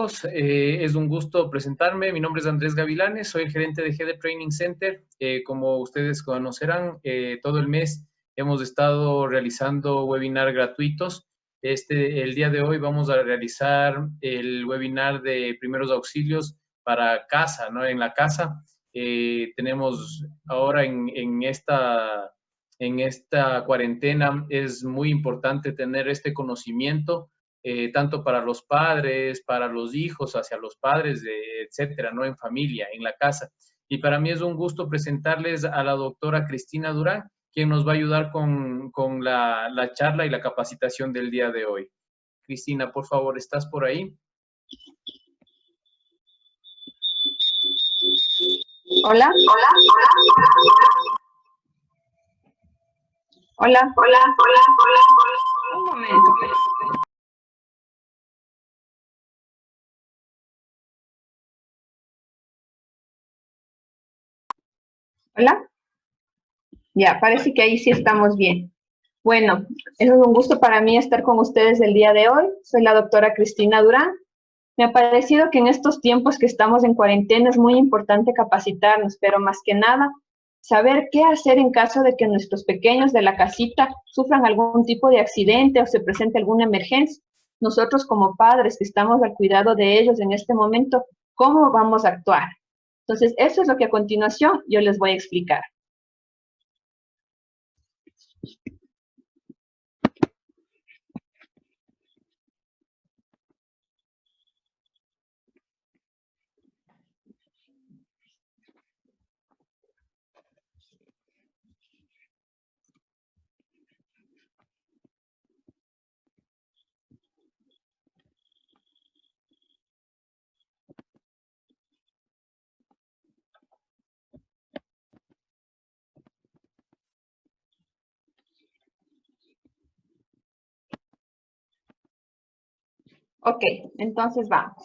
Es un gusto presentarme. Mi nombre es Andrés Gavilanes, soy el gerente de GD Training Center. Como ustedes conocerán, todo el mes hemos estado realizando webinars gratuitos. El día de hoy vamos a realizar el webinar de primeros auxilios para casa, ¿no? En la casa tenemos ahora en esta cuarentena es muy importante tener este conocimiento tanto para los padres, para los hijos, hacia los padres, etcétera, ¿no? En familia, en la casa. Y para mí es un gusto presentarles a la doctora Cristina Durán, quien nos va a ayudar con la charla y la capacitación del día de hoy. Cristina, por favor, ¿estás por ahí? Hola. Hola. Hola. Hola. Hola. Un momento. Hola. Ya, parece que ahí sí estamos bien. Bueno, es un gusto para mí estar con ustedes el día de hoy. Soy la doctora Cristina Durán. Me ha parecido que en estos tiempos que estamos en cuarentena es muy importante capacitarnos, pero más que nada, saber qué hacer en caso de que nuestros pequeños de la casita sufran algún tipo de accidente o se presente alguna emergencia. Nosotros como padres que estamos al cuidado de ellos en este momento, ¿cómo vamos a actuar? Entonces, eso es lo que a continuación yo les voy a explicar. Ok, entonces vamos.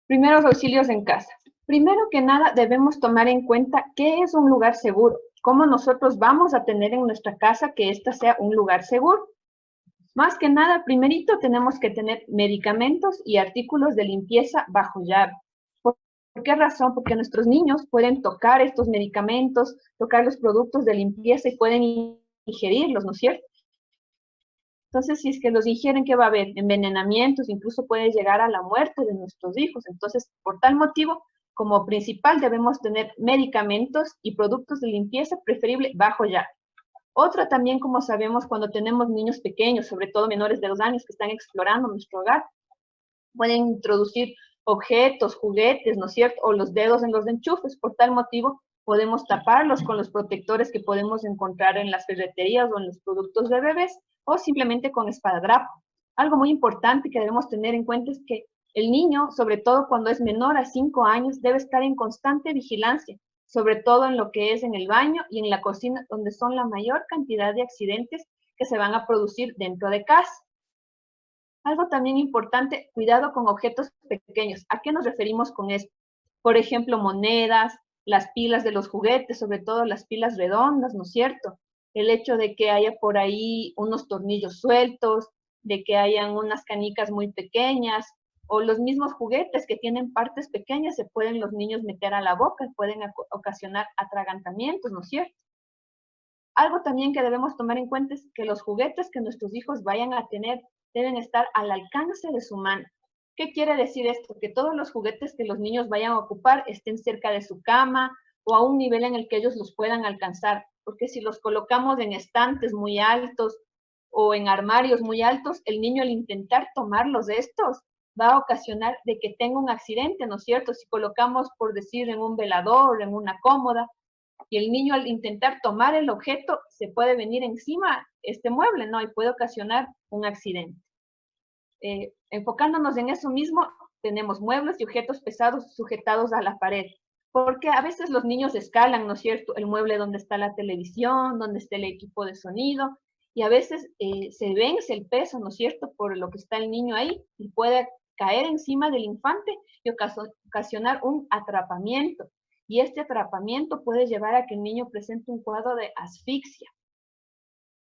Primeros auxilios en casa. Primero que nada, debemos tomar en cuenta qué es un lugar seguro, cómo nosotros vamos a tener en nuestra casa que ésta sea un lugar seguro. Más que nada, primerito tenemos que tener medicamentos y artículos de limpieza bajo llave. ¿Por qué razón? Porque nuestros niños pueden tocar estos medicamentos, tocar los productos de limpieza y pueden ingerirlos, ¿no es cierto? Entonces, si es que los ingieren, ¿qué va a haber? Envenenamientos, incluso puede llegar a la muerte de nuestros hijos. Entonces, por tal motivo, como principal debemos tener medicamentos y productos de limpieza, preferible bajo llave. Otra también, como sabemos, cuando tenemos niños pequeños, sobre todo menores de 2 años que están explorando nuestro hogar, pueden introducir objetos, juguetes, ¿no es cierto? O los dedos en los enchufes. Por tal motivo, podemos taparlos con los protectores que podemos encontrar en las ferreterías o en los productos de bebés, o simplemente con esparadrapo. Algo muy importante que debemos tener en cuenta es que el niño, sobre todo cuando es menor a 5 años, debe estar en constante vigilancia, sobre todo en lo que es en el baño y en la cocina, donde son la mayor cantidad de accidentes que se van a producir dentro de casa. Algo también importante, cuidado con objetos pequeños. ¿A qué nos referimos con esto? Por ejemplo, monedas, las pilas de los juguetes, sobre todo las pilas redondas, ¿no es cierto? El hecho de que haya por ahí unos tornillos sueltos, de que hayan unas canicas muy pequeñas, o los mismos juguetes que tienen partes pequeñas, se pueden los niños meter a la boca y pueden ocasionar atragantamientos, ¿no es cierto? Algo también que debemos tomar en cuenta es que los juguetes que nuestros hijos vayan a tener deben estar al alcance de su mano. ¿Qué quiere decir esto? Que todos los juguetes que los niños vayan a ocupar estén cerca de su cama o a un nivel en el que ellos los puedan alcanzar. Porque si los colocamos en estantes muy altos o en armarios muy altos, el niño al intentar tomarlos de estos va a ocasionar de que tenga un accidente, ¿no es cierto? Si colocamos, por decir, en un velador, en una cómoda, y el niño al intentar tomar el objeto se puede venir encima este mueble, ¿no? Y puede ocasionar un accidente. Enfocándonos en eso mismo, tenemos muebles y objetos pesados sujetados a la pared, porque a veces los niños escalan, ¿no es cierto?, el mueble donde está la televisión, donde está el equipo de sonido, y a veces se vence el peso, ¿no es cierto?, por lo que está el niño ahí, y puede caer encima del infante y ocasionar un atrapamiento. Y este atrapamiento puede llevar a que el niño presente un cuadro de asfixia.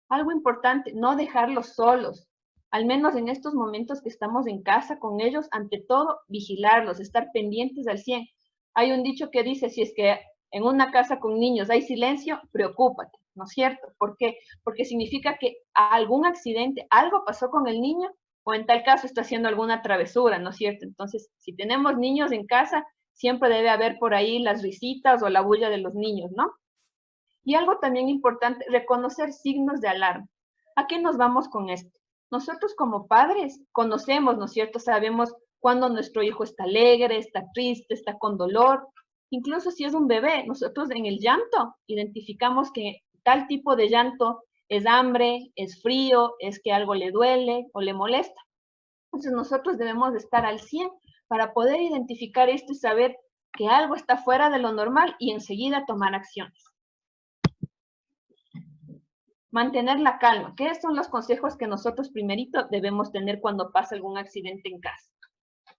Algo importante, no dejarlos solos. al menos en estos momentos que estamos en casa con ellos, ante todo, vigilarlos, estar pendientes al 100. Hay un dicho que dice, si es que en una casa con niños hay silencio, preocúpate, ¿no es cierto? ¿Por qué? Porque significa que algún accidente, algo pasó con el niño, o en tal caso está haciendo alguna travesura, ¿no es cierto? Entonces, si tenemos niños en casa, siempre debe haber por ahí las risitas o la bulla de los niños, ¿no? Y algo también importante, reconocer signos de alarma. ¿A qué nos vamos con esto? Nosotros como padres conocemos, ¿no es cierto? Sabemos cuando nuestro hijo está alegre, está triste, está con dolor. Incluso si es un bebé, nosotros en el llanto identificamos que tal tipo de llanto es hambre, es frío, es que algo le duele o le molesta. Entonces nosotros debemos de estar al 100 para poder identificar esto y saber que algo está fuera de lo normal y enseguida tomar acciones. Mantener la calma. ¿Qué son los consejos que nosotros primerito debemos tener cuando pasa algún accidente en casa?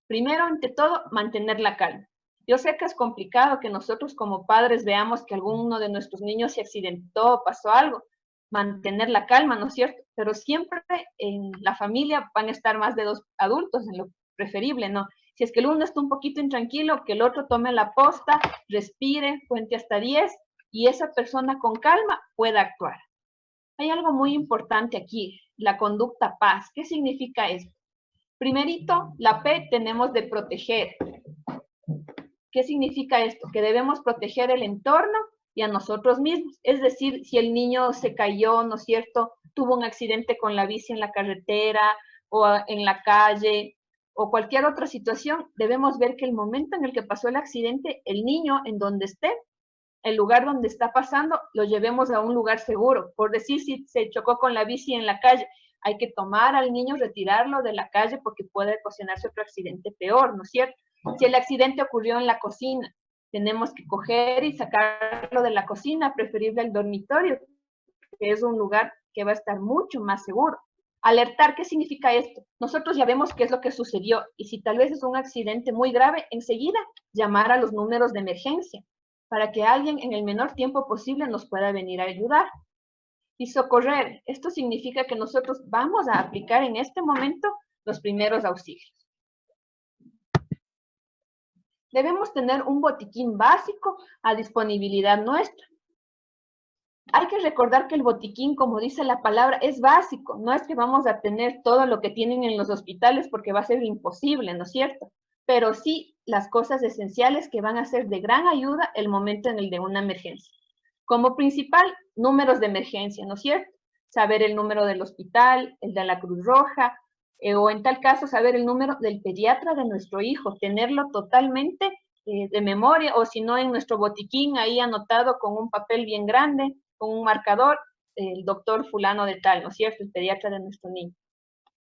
Primero, ante todo, mantener la calma. Yo sé que es complicado que nosotros como padres veamos que alguno de nuestros niños se accidentó, pasó algo. Mantener la calma, ¿no es cierto? Pero siempre en la familia van a estar más de 2 adultos, en lo preferible, ¿no? Si es que el uno está un poquito intranquilo, que el otro tome la posta, respire, cuente hasta 10 y esa persona con calma pueda actuar. Hay algo muy importante aquí, la conducta paz. ¿Qué significa esto? Primerito, la P tenemos de proteger. ¿Qué significa esto? Que debemos proteger el entorno y a nosotros mismos. Es decir, si el niño se cayó, ¿no es cierto? Tuvo un accidente con la bici en la carretera o en la calle o cualquier otra situación, debemos ver que el momento en el que pasó el accidente, el niño en donde esté, el lugar donde está pasando, lo llevemos a un lugar seguro. Por decir, si se chocó con la bici en la calle, hay que tomar al niño, retirarlo de la calle porque puede ocasionarse otro accidente peor, ¿no es cierto? Si el accidente ocurrió en la cocina, tenemos que coger y sacarlo de la cocina, preferible al dormitorio, que es un lugar que va a estar mucho más seguro. Alertar, ¿qué significa esto? Nosotros ya vemos qué es lo que sucedió y si tal vez es un accidente muy grave, enseguida llamar a los números de emergencia para que alguien en el menor tiempo posible nos pueda venir a ayudar. Y socorrer, esto significa que nosotros vamos a aplicar en este momento los primeros auxilios. Debemos tener un botiquín básico a disponibilidad nuestra. Hay que recordar que el botiquín, como dice la palabra, es básico. No es que vamos a tener todo lo que tienen en los hospitales porque va a ser imposible, ¿no es cierto? Pero sí las cosas esenciales que van a ser de gran ayuda el momento en el de una emergencia. Como principal, números de emergencia, ¿no es cierto? Saber el número del hospital, el de la Cruz Roja, o en tal caso saber el número del pediatra de nuestro hijo, tenerlo totalmente de memoria, o si no en nuestro botiquín ahí anotado con un papel bien grande, con un marcador, el doctor fulano de tal, ¿no es cierto? El pediatra de nuestro niño.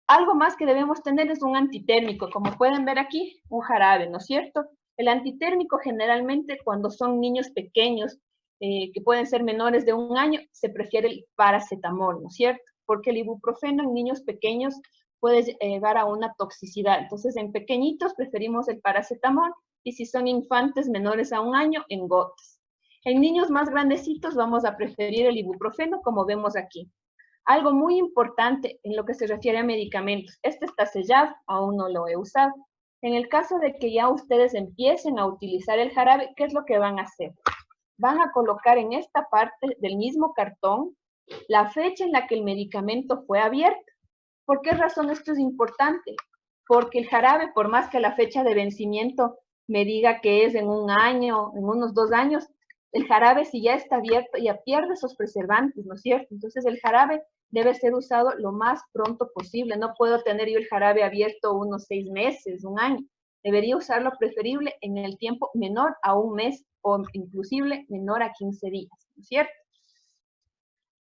Algo más que debemos tener es un antitérmico, como pueden ver aquí, un jarabe, ¿no es cierto? El antitérmico generalmente cuando son niños pequeños, que pueden ser menores de 1 año, se prefiere el paracetamol, ¿no es cierto? Porque el ibuprofeno en niños pequeños puede llevar a una toxicidad. Entonces, en pequeñitos preferimos el paracetamol y si son infantes menores a 1 año, en gotas. En niños más grandecitos vamos a preferir el ibuprofeno, como vemos aquí. Algo muy importante en lo que se refiere a medicamentos. Este está sellado, aún no lo he usado. En el caso de que ya ustedes empiecen a utilizar el jarabe, ¿qué es lo que van a hacer? Van a colocar en esta parte del mismo cartón la fecha en la que el medicamento fue abierto. ¿Por qué razón esto es importante? Porque el jarabe, por más que la fecha de vencimiento me diga que es en 1 año, en unos 2 años, el jarabe si ya está abierto ya pierde esos preservantes, ¿no es cierto? Entonces el jarabe debe ser usado lo más pronto posible. No puedo tener yo el jarabe abierto unos 6 meses, 1 año. Debería usarlo preferible en el tiempo menor a 1 mes o inclusive menor a 15 días, ¿no es cierto?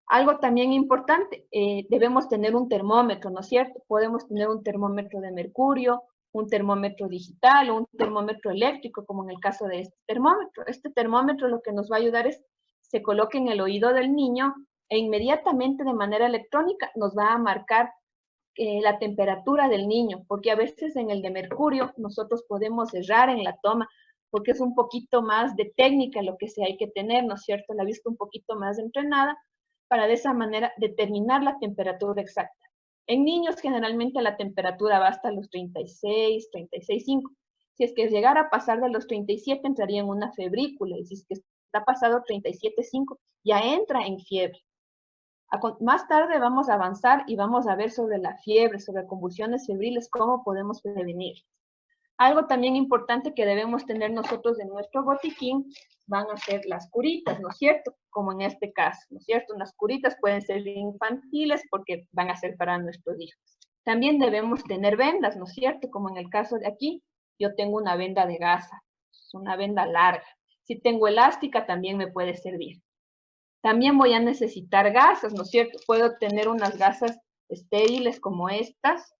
Algo también importante, debemos tener un termómetro, ¿no es cierto? Podemos tener un termómetro de mercurio, un termómetro digital o un termómetro eléctrico, como en el caso de este termómetro. Este termómetro lo que nos va a ayudar es, se coloque en el oído del niño e inmediatamente de manera electrónica nos va a marcar la temperatura del niño, porque a veces en el de mercurio nosotros podemos errar en la toma, porque es un poquito más de técnica lo que se hay que tener, ¿no es cierto? La vista un poquito más entrenada, para de esa manera determinar la temperatura exacta. En niños generalmente la temperatura va hasta los 36, 36,5. Si es que llegara a pasar de los 37, entraría en una febrícula. Y si es que está pasado 37,5, ya entra en fiebre. Más tarde vamos a avanzar y vamos a ver sobre la fiebre, sobre convulsiones febriles, cómo podemos prevenir. Algo también importante que debemos tener nosotros en nuestro botiquín van a ser las curitas, ¿no es cierto? Como en este caso, ¿no es cierto? Unas curitas pueden ser infantiles porque van a ser para nuestros hijos. También debemos tener vendas, ¿no es cierto? Como en el caso de aquí, yo tengo una venda de gasa, es una venda larga. Si tengo elástica, también me puede servir. También voy a necesitar gasas, ¿no es cierto? Puedo tener unas gasas estériles como estas,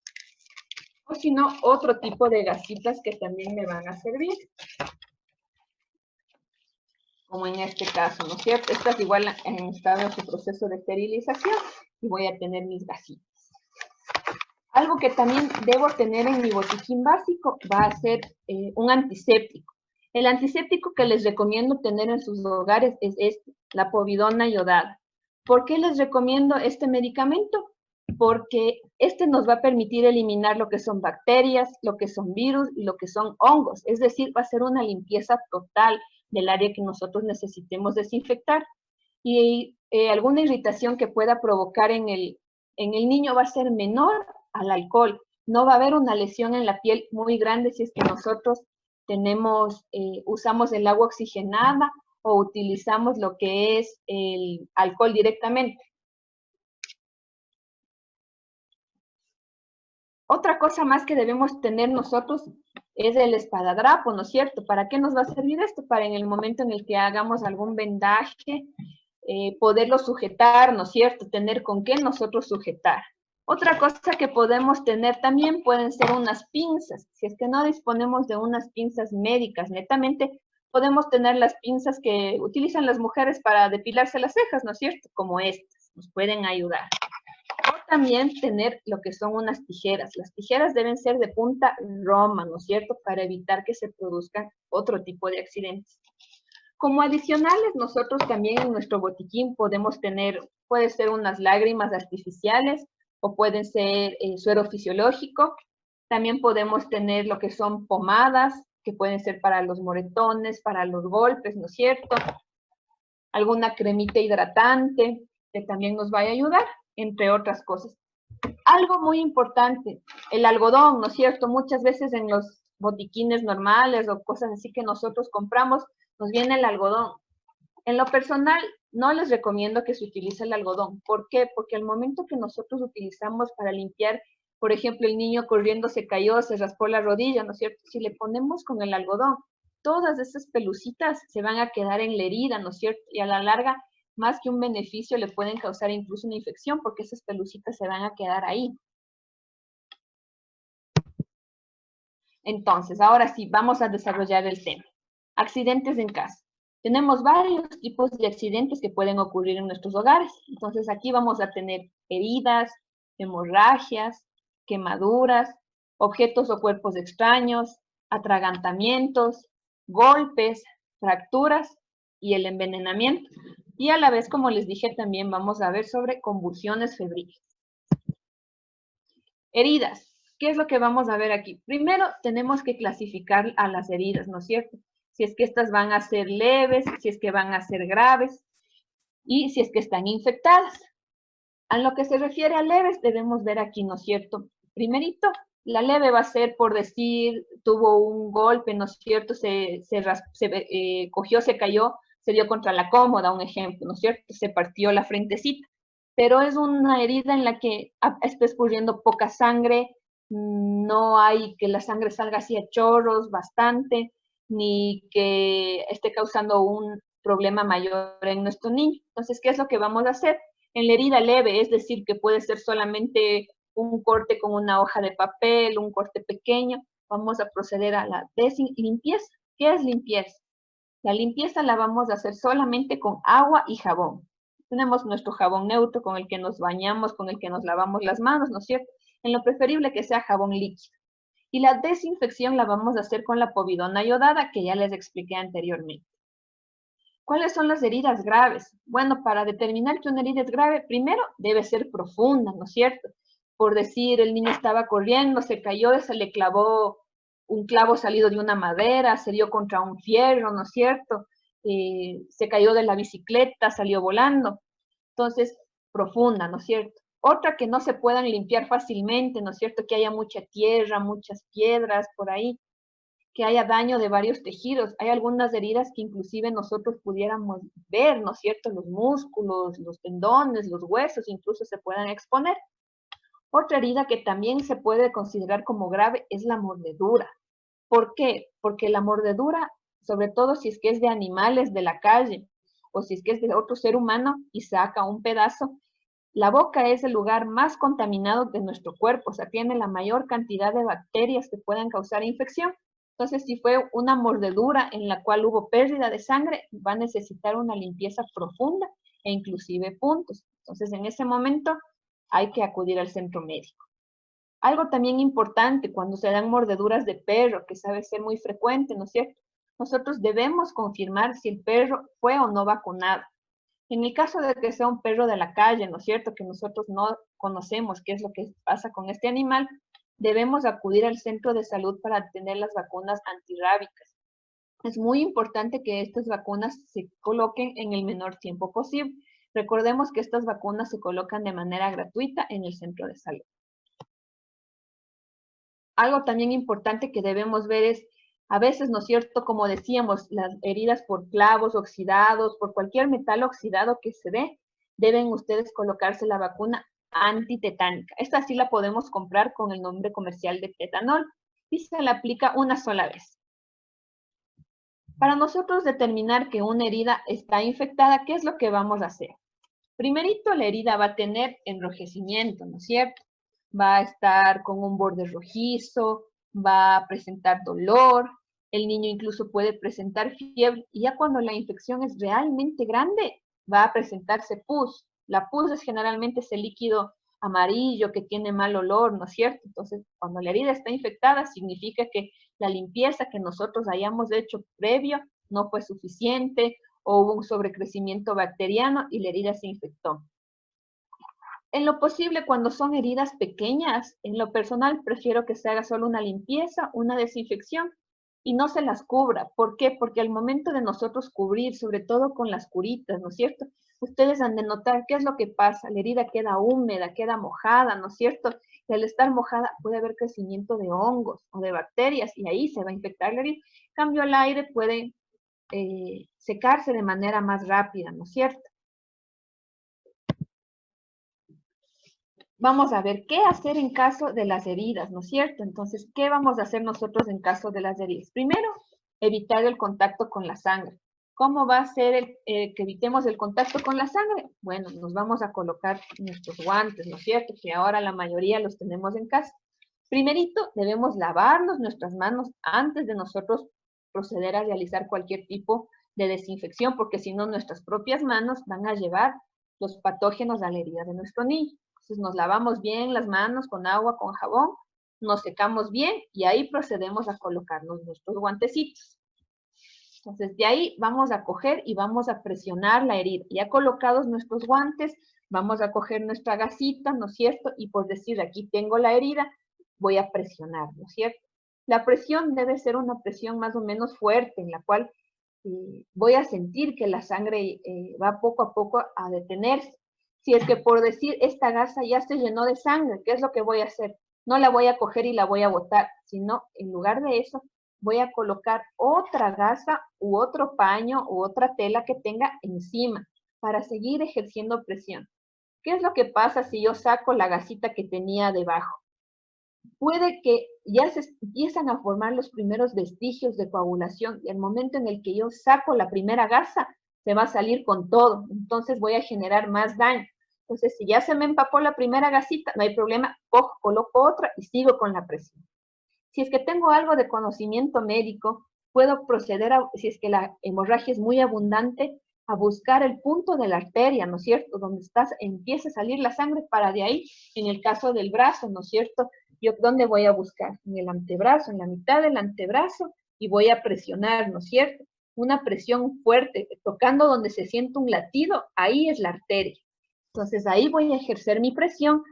o si no, otro tipo de gasitas que también me van a servir. Como en este caso, ¿no es cierto? Estas igual han estado en su proceso de esterilización y voy a tener mis gasitas. Algo que también debo tener en mi botiquín básico va a ser un antiséptico. El antiséptico que les recomiendo tener en sus hogares es este, la povidona iodada. ¿Por qué les recomiendo este medicamento? Porque este nos va a permitir eliminar lo que son bacterias, lo que son virus y lo que son hongos. Es decir, va a ser una limpieza total del área que nosotros necesitemos desinfectar. Y alguna irritación que pueda provocar en el niño va a ser menor al alcohol. No va a haber una lesión en la piel muy grande si es que nosotros usamos el agua oxigenada o utilizamos lo que es el alcohol directamente. Otra cosa más que debemos tener nosotros es el espadadrapo, ¿no es cierto? ¿Para qué nos va a servir esto? Para en el momento en el que hagamos algún vendaje, poderlo sujetar, ¿no es cierto? Tener con qué nosotros sujetar. Otra cosa que podemos tener también pueden ser unas pinzas. Si es que no disponemos de unas pinzas médicas, netamente podemos tener las pinzas que utilizan las mujeres para depilarse las cejas, ¿no es cierto? Como estas, nos pueden ayudar. O también tener lo que son unas tijeras. Las tijeras deben ser de punta roma, ¿no es cierto? Para evitar que se produzcan otro tipo de accidentes. Como adicionales, nosotros también en nuestro botiquín podemos tener, puede ser unas lágrimas artificiales o pueden ser suero fisiológico. También podemos tener lo que son pomadas, que pueden ser para los moretones, para los golpes, ¿no es cierto? Alguna cremita hidratante que también nos va a ayudar, entre otras cosas. Algo muy importante, el algodón, ¿no es cierto? Muchas veces en los botiquines normales o cosas así que nosotros compramos, nos viene el algodón. En lo personal, no les recomiendo que se utilice el algodón. ¿Por qué? Porque al momento que nosotros utilizamos para limpiar, por ejemplo, el niño corriendo se cayó, se raspó la rodilla, ¿no es cierto? Si le ponemos con el algodón, todas esas pelucitas se van a quedar en la herida, ¿no es cierto? Y a la larga, más que un beneficio, le pueden causar incluso una infección porque esas pelucitas se van a quedar ahí. Entonces, ahora sí, vamos a desarrollar el tema. Accidentes en casa. Tenemos varios tipos de accidentes que pueden ocurrir en nuestros hogares. Entonces, aquí vamos a tener heridas, hemorragias, quemaduras, objetos o cuerpos extraños, atragantamientos, golpes, fracturas y el envenenamiento. Y a la vez, como les dije, también vamos a ver sobre convulsiones febriles. Heridas. ¿Qué es lo que vamos a ver aquí? Primero, tenemos que clasificar a las heridas, ¿no es cierto? Si es que estas van a ser leves, si es que van a ser graves y si es que están infectadas. A lo que se refiere a leves, debemos ver aquí, ¿no es cierto? Primerito, la leve va a ser, por decir, tuvo un golpe, ¿no es cierto? Cogió, se cayó, se dio contra la cómoda, un ejemplo, ¿no es cierto? Se partió la frentecita. Pero es una herida en la que está escurriendo poca sangre, no hay que la sangre salga así a chorros bastante, ni que esté causando un problema mayor en nuestro niño. Entonces, ¿qué es lo que vamos a hacer? En la herida leve, es decir, que puede ser solamente un corte con una hoja de papel, un corte pequeño, vamos a proceder a la limpieza. ¿Qué es limpieza? La limpieza la vamos a hacer solamente con agua y jabón. Tenemos nuestro jabón neutro con el que nos bañamos, con el que nos lavamos las manos, ¿no es cierto? En lo preferible que sea jabón líquido. Y la desinfección la vamos a hacer con la povidona iodada, que ya les expliqué anteriormente. ¿Cuáles son las heridas graves? Bueno, para determinar que una herida es grave, primero debe ser profunda, ¿no es cierto? por decir, el niño estaba corriendo, se cayó, se le clavó un clavo salido de una madera, se dio contra un fierro, ¿no es cierto? Se cayó de la bicicleta, salió volando. Entonces, profunda, ¿no es cierto? Otra que no se puedan limpiar fácilmente, ¿no es cierto? Que haya mucha tierra, muchas piedras por ahí, que haya daño de varios tejidos. Hay algunas heridas que inclusive nosotros pudiéramos ver, ¿no es cierto? Los músculos, los tendones, los huesos incluso se puedan exponer. Otra herida que también se puede considerar como grave es la mordedura. ¿Por qué? Porque la mordedura, sobre todo si es que es de animales de la calle o si es que es de otro ser humano y saca un pedazo, la boca es el lugar más contaminado de nuestro cuerpo, o sea, tiene la mayor cantidad de bacterias que pueden causar infección. Entonces, si fue una mordedura en la cual hubo pérdida de sangre, va a necesitar una limpieza profunda e inclusive puntos. Entonces, en ese momento hay que acudir al centro médico. Algo también importante cuando se dan mordeduras de perro, que sabe ser muy frecuente, ¿no es cierto? Nosotros debemos confirmar si el perro fue o no vacunado. En el caso de que sea un perro de la calle, ¿no es cierto? Que nosotros no conocemos qué es lo que pasa con este animal, debemos acudir al centro de salud para tener las vacunas antirrábicas. Es muy importante que estas vacunas se coloquen en el menor tiempo posible. Recordemos que estas vacunas se colocan de manera gratuita en el centro de salud. Algo también importante que debemos ver es, a veces, ¿no es cierto?, como decíamos, las heridas por clavos oxidados, por cualquier metal oxidado que se dé, deben ustedes colocarse la vacuna antitetánica. Esta sí la podemos comprar con el nombre comercial de Tetanol y se la aplica una sola vez. Para nosotros determinar que una herida está infectada, ¿qué es lo que vamos a hacer? Primerito, la herida va a tener enrojecimiento, ¿no es cierto? Va a estar con un borde rojizo, va a presentar dolor, el niño incluso puede presentar fiebre, y ya cuando la infección es realmente grande, va a presentarse pus. La pus es generalmente ese líquido amarillo que tiene mal olor, ¿no es cierto? Entonces, cuando la herida está infectada, significa que la limpieza que nosotros hayamos hecho previo no fue suficiente, o hubo un sobrecrecimiento bacteriano y la herida se infectó. En lo posible, cuando son heridas pequeñas, en lo personal prefiero que se haga solo una limpieza, una desinfección y no se las cubra. ¿Por qué? Porque al momento de nosotros cubrir, sobre todo con las curitas, ¿no es cierto? Ustedes han de notar qué es lo que pasa. La herida queda húmeda, queda mojada, ¿no es cierto? Y al estar mojada puede haber crecimiento de hongos o de bacterias y ahí se va a infectar la herida. En cambio, el aire puede secarse de manera más rápida, ¿no es cierto? Vamos a ver qué hacer en caso de las heridas, ¿no es cierto? Entonces, ¿qué vamos a hacer nosotros en caso de las heridas? Primero, evitar el contacto con la sangre. ¿Cómo va a ser que evitemos el contacto con la sangre? Bueno, nos vamos a colocar nuestros guantes, ¿no es cierto? Que ahora la mayoría los tenemos en casa. Primerito, debemos lavarnos nuestras manos antes de nosotros proceder a realizar cualquier tipo de desinfección, porque si no, nuestras propias manos van a llevar los patógenos a la herida de nuestro niño. Entonces nos lavamos bien las manos con agua, con jabón, nos secamos bien y ahí procedemos a colocarnos nuestros guantecitos. Entonces de ahí vamos a coger y vamos a presionar la herida. Ya colocados nuestros guantes, vamos a coger nuestra gasita, ¿no es cierto? Y por decir, aquí tengo la herida, voy a presionar, ¿no es cierto? La presión debe ser una presión más o menos fuerte, en la cual voy a sentir que la sangre va poco a poco a detenerse. Si es que por decir, esta gasa ya se llenó de sangre, ¿qué es lo que voy a hacer? No la voy a coger y la voy a botar, sino en lugar de eso, voy a colocar otra gasa u otro paño u otra tela que tenga encima para seguir ejerciendo presión. ¿Qué es lo que pasa si yo saco la gasita que tenía debajo? Puede que ya se empiezan a formar los primeros vestigios de coagulación y el momento en el que yo saco la primera gasa, se va a salir con todo, entonces voy a generar más daño. Entonces, si ya se me empapó la primera gasita, no hay problema, cojo, coloco otra y sigo con la presión. Si es que tengo algo de conocimiento médico, puedo proceder a, si es que la hemorragia es muy abundante, a buscar el punto de la arteria, ¿no es cierto? Donde empieza a salir la sangre para de ahí, en el caso del brazo, ¿no es cierto? Yo, ¿dónde voy a buscar? En el antebrazo, en la mitad del antebrazo, y voy a presionar, ¿no es cierto? Una presión fuerte, tocando donde se siente un latido, ahí es la arteria. Entonces ahí voy a ejercer mi presión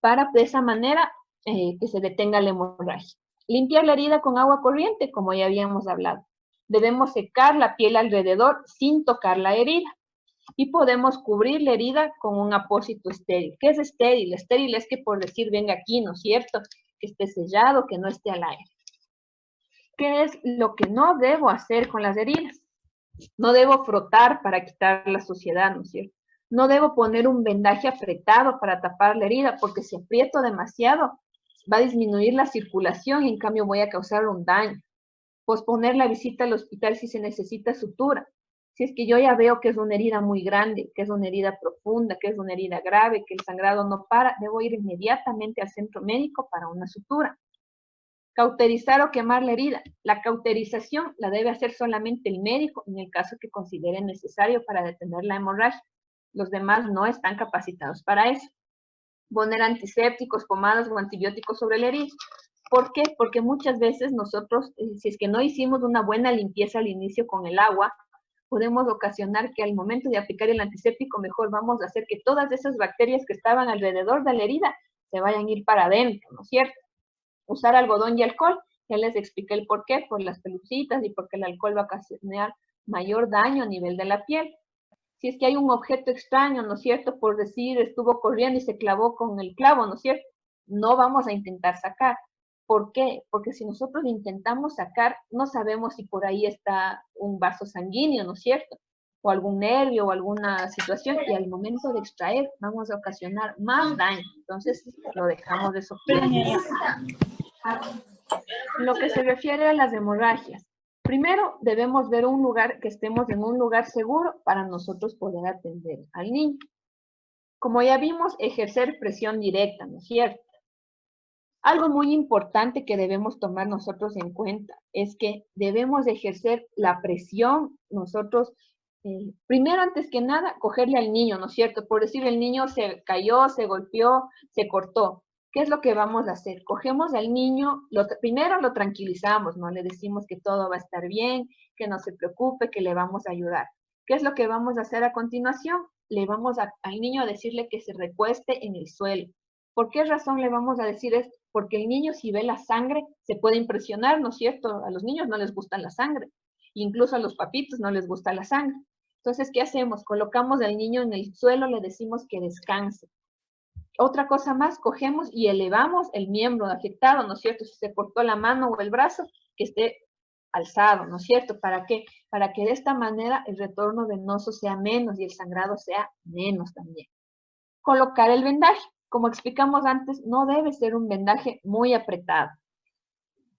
para de esa manera que se detenga la hemorragia. Limpiar la herida con agua corriente, como ya habíamos hablado. Debemos secar la piel alrededor sin tocar la herida. Y podemos cubrir la herida con un apósito estéril. ¿Qué es estéril? Estéril es que por decir venga aquí, ¿no es cierto? Que esté sellado, que no esté al aire. ¿Qué es lo que no debo hacer con las heridas? No debo frotar para quitar la suciedad, ¿no es cierto? No debo poner un vendaje apretado para tapar la herida, porque si aprieto demasiado, va a disminuir la circulación y en cambio voy a causar un daño. Posponer la visita al hospital si se necesita sutura. Si es que yo ya veo que es una herida muy grande, que es una herida profunda, que es una herida grave, que el sangrado no para, debo ir inmediatamente al centro médico para una sutura. Cauterizar o quemar la herida. La cauterización la debe hacer solamente el médico en el caso que considere necesario para detener la hemorragia. Los demás no están capacitados para eso. Poner antisépticos, pomadas o antibióticos sobre la herida. ¿Por qué? Porque muchas veces nosotros, si es que no hicimos una buena limpieza al inicio con el agua, podemos ocasionar que al momento de aplicar el antiséptico, mejor vamos a hacer que todas esas bacterias que estaban alrededor de la herida se vayan a ir para adentro, ¿no es cierto? Usar algodón y alcohol, ya les expliqué el por qué, por las pelucitas y porque el alcohol va a ocasionar mayor daño a nivel de la piel. Si es que hay un objeto extraño, ¿no es cierto? Por decir, estuvo corriendo y se clavó con el clavo, ¿no es cierto? No vamos a intentar sacar. ¿Por qué? Porque si nosotros intentamos sacar, no sabemos si por ahí está un vaso sanguíneo, ¿no es cierto? O algún nervio o alguna situación, y al momento de extraer vamos a ocasionar más daño. Entonces, lo dejamos de soportar. Lo que se refiere a las hemorragias. Primero, debemos ver un lugar, que estemos en un lugar seguro para nosotros poder atender al niño. Como ya vimos, ejercer presión directa, ¿no es cierto? Algo muy importante que debemos tomar nosotros en cuenta es que debemos ejercer la presión nosotros, primero antes que nada, cogerle al niño, ¿no es cierto? Por decir, el niño se cayó, se golpeó, se cortó. ¿Qué es lo que vamos a hacer? Cogemos al niño, primero lo tranquilizamos, ¿no? Le decimos que todo va a estar bien, que no se preocupe, que le vamos a ayudar. ¿Qué es lo que vamos a hacer a continuación? Le vamos al niño a decirle que se recueste en el suelo. ¿Por qué razón le vamos a decir esto? Porque el niño si ve la sangre se puede impresionar, ¿no es cierto? A los niños no les gusta la sangre, incluso a los papitos no les gusta la sangre. Entonces, ¿qué hacemos? Colocamos al niño en el suelo, le decimos que descanse. Otra cosa más, cogemos y elevamos el miembro afectado, ¿no es cierto? Si se cortó la mano o el brazo, que esté alzado, ¿no es cierto? ¿Para qué? Para que de esta manera el retorno venoso sea menos y el sangrado sea menos también. Colocar el vendaje. Como explicamos antes, no debe ser un vendaje muy apretado.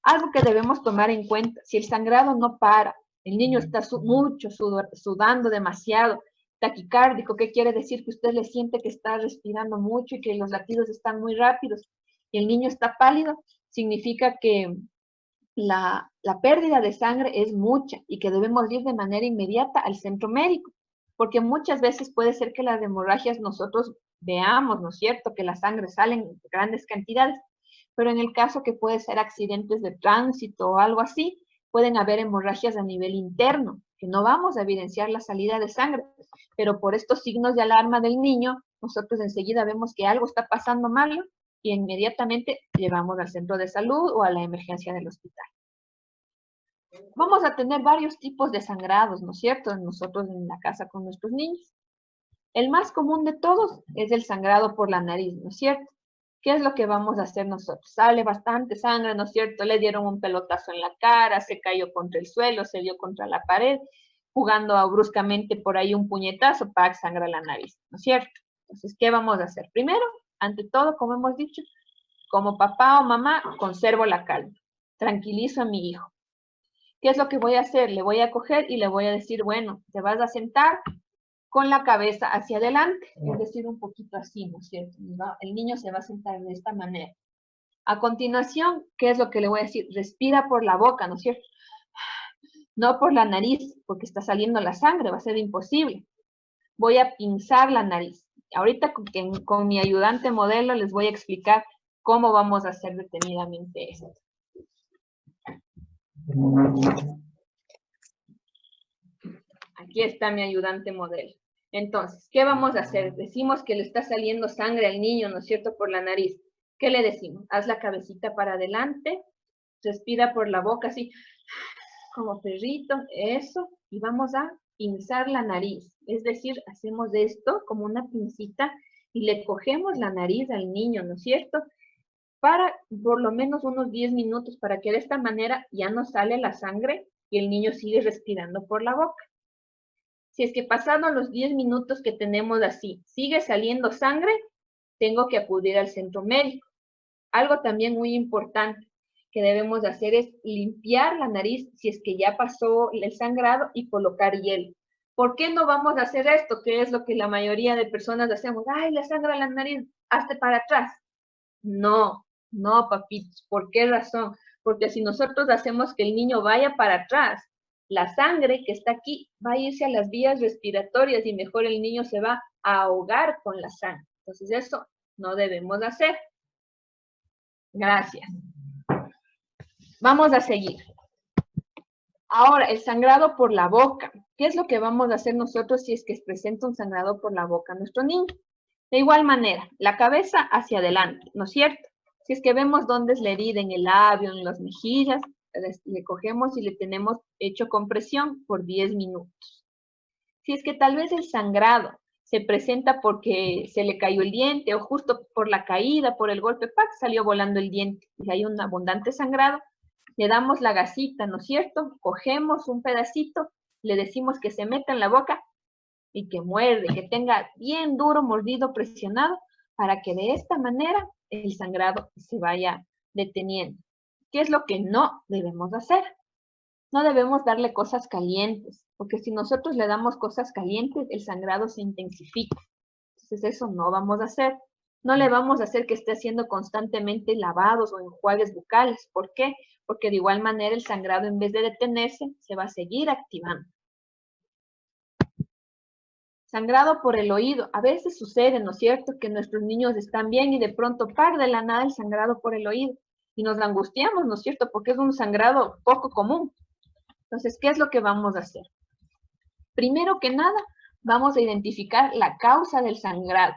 Algo que debemos tomar en cuenta, si el sangrado no para, el niño está sudando demasiado, taquicárdico, ¿qué quiere decir? Que usted le siente que está respirando mucho y que los latidos están muy rápidos, y el niño está pálido, significa que la pérdida de sangre es mucha y que debemos ir de manera inmediata al centro médico, porque muchas veces puede ser que las hemorragias nosotros veamos, ¿no es cierto?, que la sangre sale en grandes cantidades, pero en el caso que puede ser accidentes de tránsito o algo así, pueden haber hemorragias a nivel interno, que no vamos a evidenciar la salida de sangre, pero por estos signos de alarma del niño, nosotros enseguida vemos que algo está pasando mal y inmediatamente llevamos al centro de salud o a la emergencia del hospital. Vamos a tener varios tipos de sangrados, ¿no es cierto?, nosotros en la casa con nuestros niños. El más común de todos es el sangrado por la nariz, ¿no es cierto? ¿Qué es lo que vamos a hacer nosotros? Sale bastante sangre, ¿no es cierto? Le dieron un pelotazo en la cara, se cayó contra el suelo, se dio contra la pared, jugando bruscamente por ahí un puñetazo, para que sangra la nariz, ¿no es cierto? Entonces, ¿qué vamos a hacer? Primero, ante todo, como hemos dicho, como papá o mamá, conservo la calma, tranquilizo a mi hijo. ¿Qué es lo que voy a hacer? Le voy a coger y le voy a decir, bueno, te vas a sentar con la cabeza hacia adelante, es decir, un poquito así, ¿no es cierto? El niño se va a sentar de esta manera. A continuación, ¿qué es lo que le voy a decir? Respira por la boca, ¿no es cierto? No por la nariz, porque está saliendo la sangre, va a ser imposible. Voy a pinzar la nariz. Ahorita con mi ayudante modelo les voy a explicar cómo vamos a hacer detenidamente esto. Aquí está mi ayudante modelo. Entonces, ¿qué vamos a hacer? Decimos que le está saliendo sangre al niño, ¿no es cierto?, por la nariz. ¿Qué le decimos? Haz la cabecita para adelante, respira por la boca así, como perrito, eso, y vamos a pinzar la nariz. Es decir, hacemos esto como una pincita y le cogemos la nariz al niño, ¿no es cierto?, para por lo menos unos 10 minutos, para que de esta manera ya no sale la sangre y el niño sigue respirando por la boca. Si es que pasados los 10 minutos que tenemos así, sigue saliendo sangre, tengo que acudir al centro médico. Algo también muy importante que debemos de hacer es limpiar la nariz si es que ya pasó el sangrado y colocar hielo. ¿Por qué no vamos a hacer esto? Que es lo que la mayoría de personas hacemos. ¡Ay, le sangra la nariz! ¡Hazte para atrás! No, no, papitos. ¿Por qué razón? Porque si nosotros hacemos que el niño vaya para atrás, la sangre que está aquí va a irse a las vías respiratorias y mejor el niño se va a ahogar con la sangre. Entonces eso no debemos hacer. Gracias. Vamos a seguir. Ahora, el sangrado por la boca. ¿Qué es lo que vamos a hacer nosotros si es que presenta un sangrado por la boca a nuestro niño? De igual manera, la cabeza hacia adelante, ¿no es cierto? Si es que vemos dónde es la herida, en el labio, en las mejillas, le cogemos y le tenemos hecho compresión por 10 minutos. Si es que tal vez el sangrado se presenta porque se le cayó el diente o justo por la caída, por el golpe, ¡pac!, salió volando el diente y hay un abundante sangrado, le damos la gasita, ¿no es cierto? Cogemos un pedacito, le decimos que se meta en la boca y que muerde, que tenga bien duro, mordido, presionado, para que de esta manera el sangrado se vaya deteniendo. ¿Qué es lo que no debemos hacer? No debemos darle cosas calientes, porque si nosotros le damos cosas calientes, el sangrado se intensifica. Entonces eso no vamos a hacer. No le vamos a hacer que esté haciendo constantemente lavados o enjuagues bucales. ¿Por qué? Porque de igual manera el sangrado, en vez de detenerse, se va a seguir activando. Sangrado por el oído. A veces sucede, ¿no es cierto?, que nuestros niños están bien y de pronto, de la nada, el sangrado por el oído. Y nos angustiamos, ¿no es cierto?, porque es un sangrado poco común. Entonces, ¿qué es lo que vamos a hacer? Primero que nada, vamos a identificar la causa del sangrado.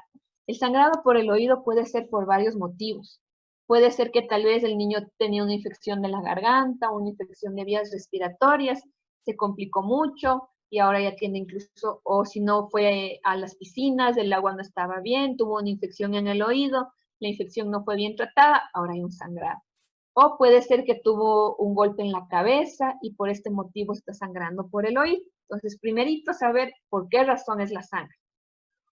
El sangrado por el oído puede ser por varios motivos. Puede ser que tal vez el niño tenía una infección de la garganta, una infección de vías respiratorias, se complicó mucho y ahora ya tiene incluso, o si no fue a las piscinas, el agua no estaba bien, tuvo una infección en el oído, la infección no fue bien tratada, ahora hay un sangrado. O puede ser que tuvo un golpe en la cabeza y por este motivo está sangrando por el oído. Entonces, primerito saber por qué razón es la sangre.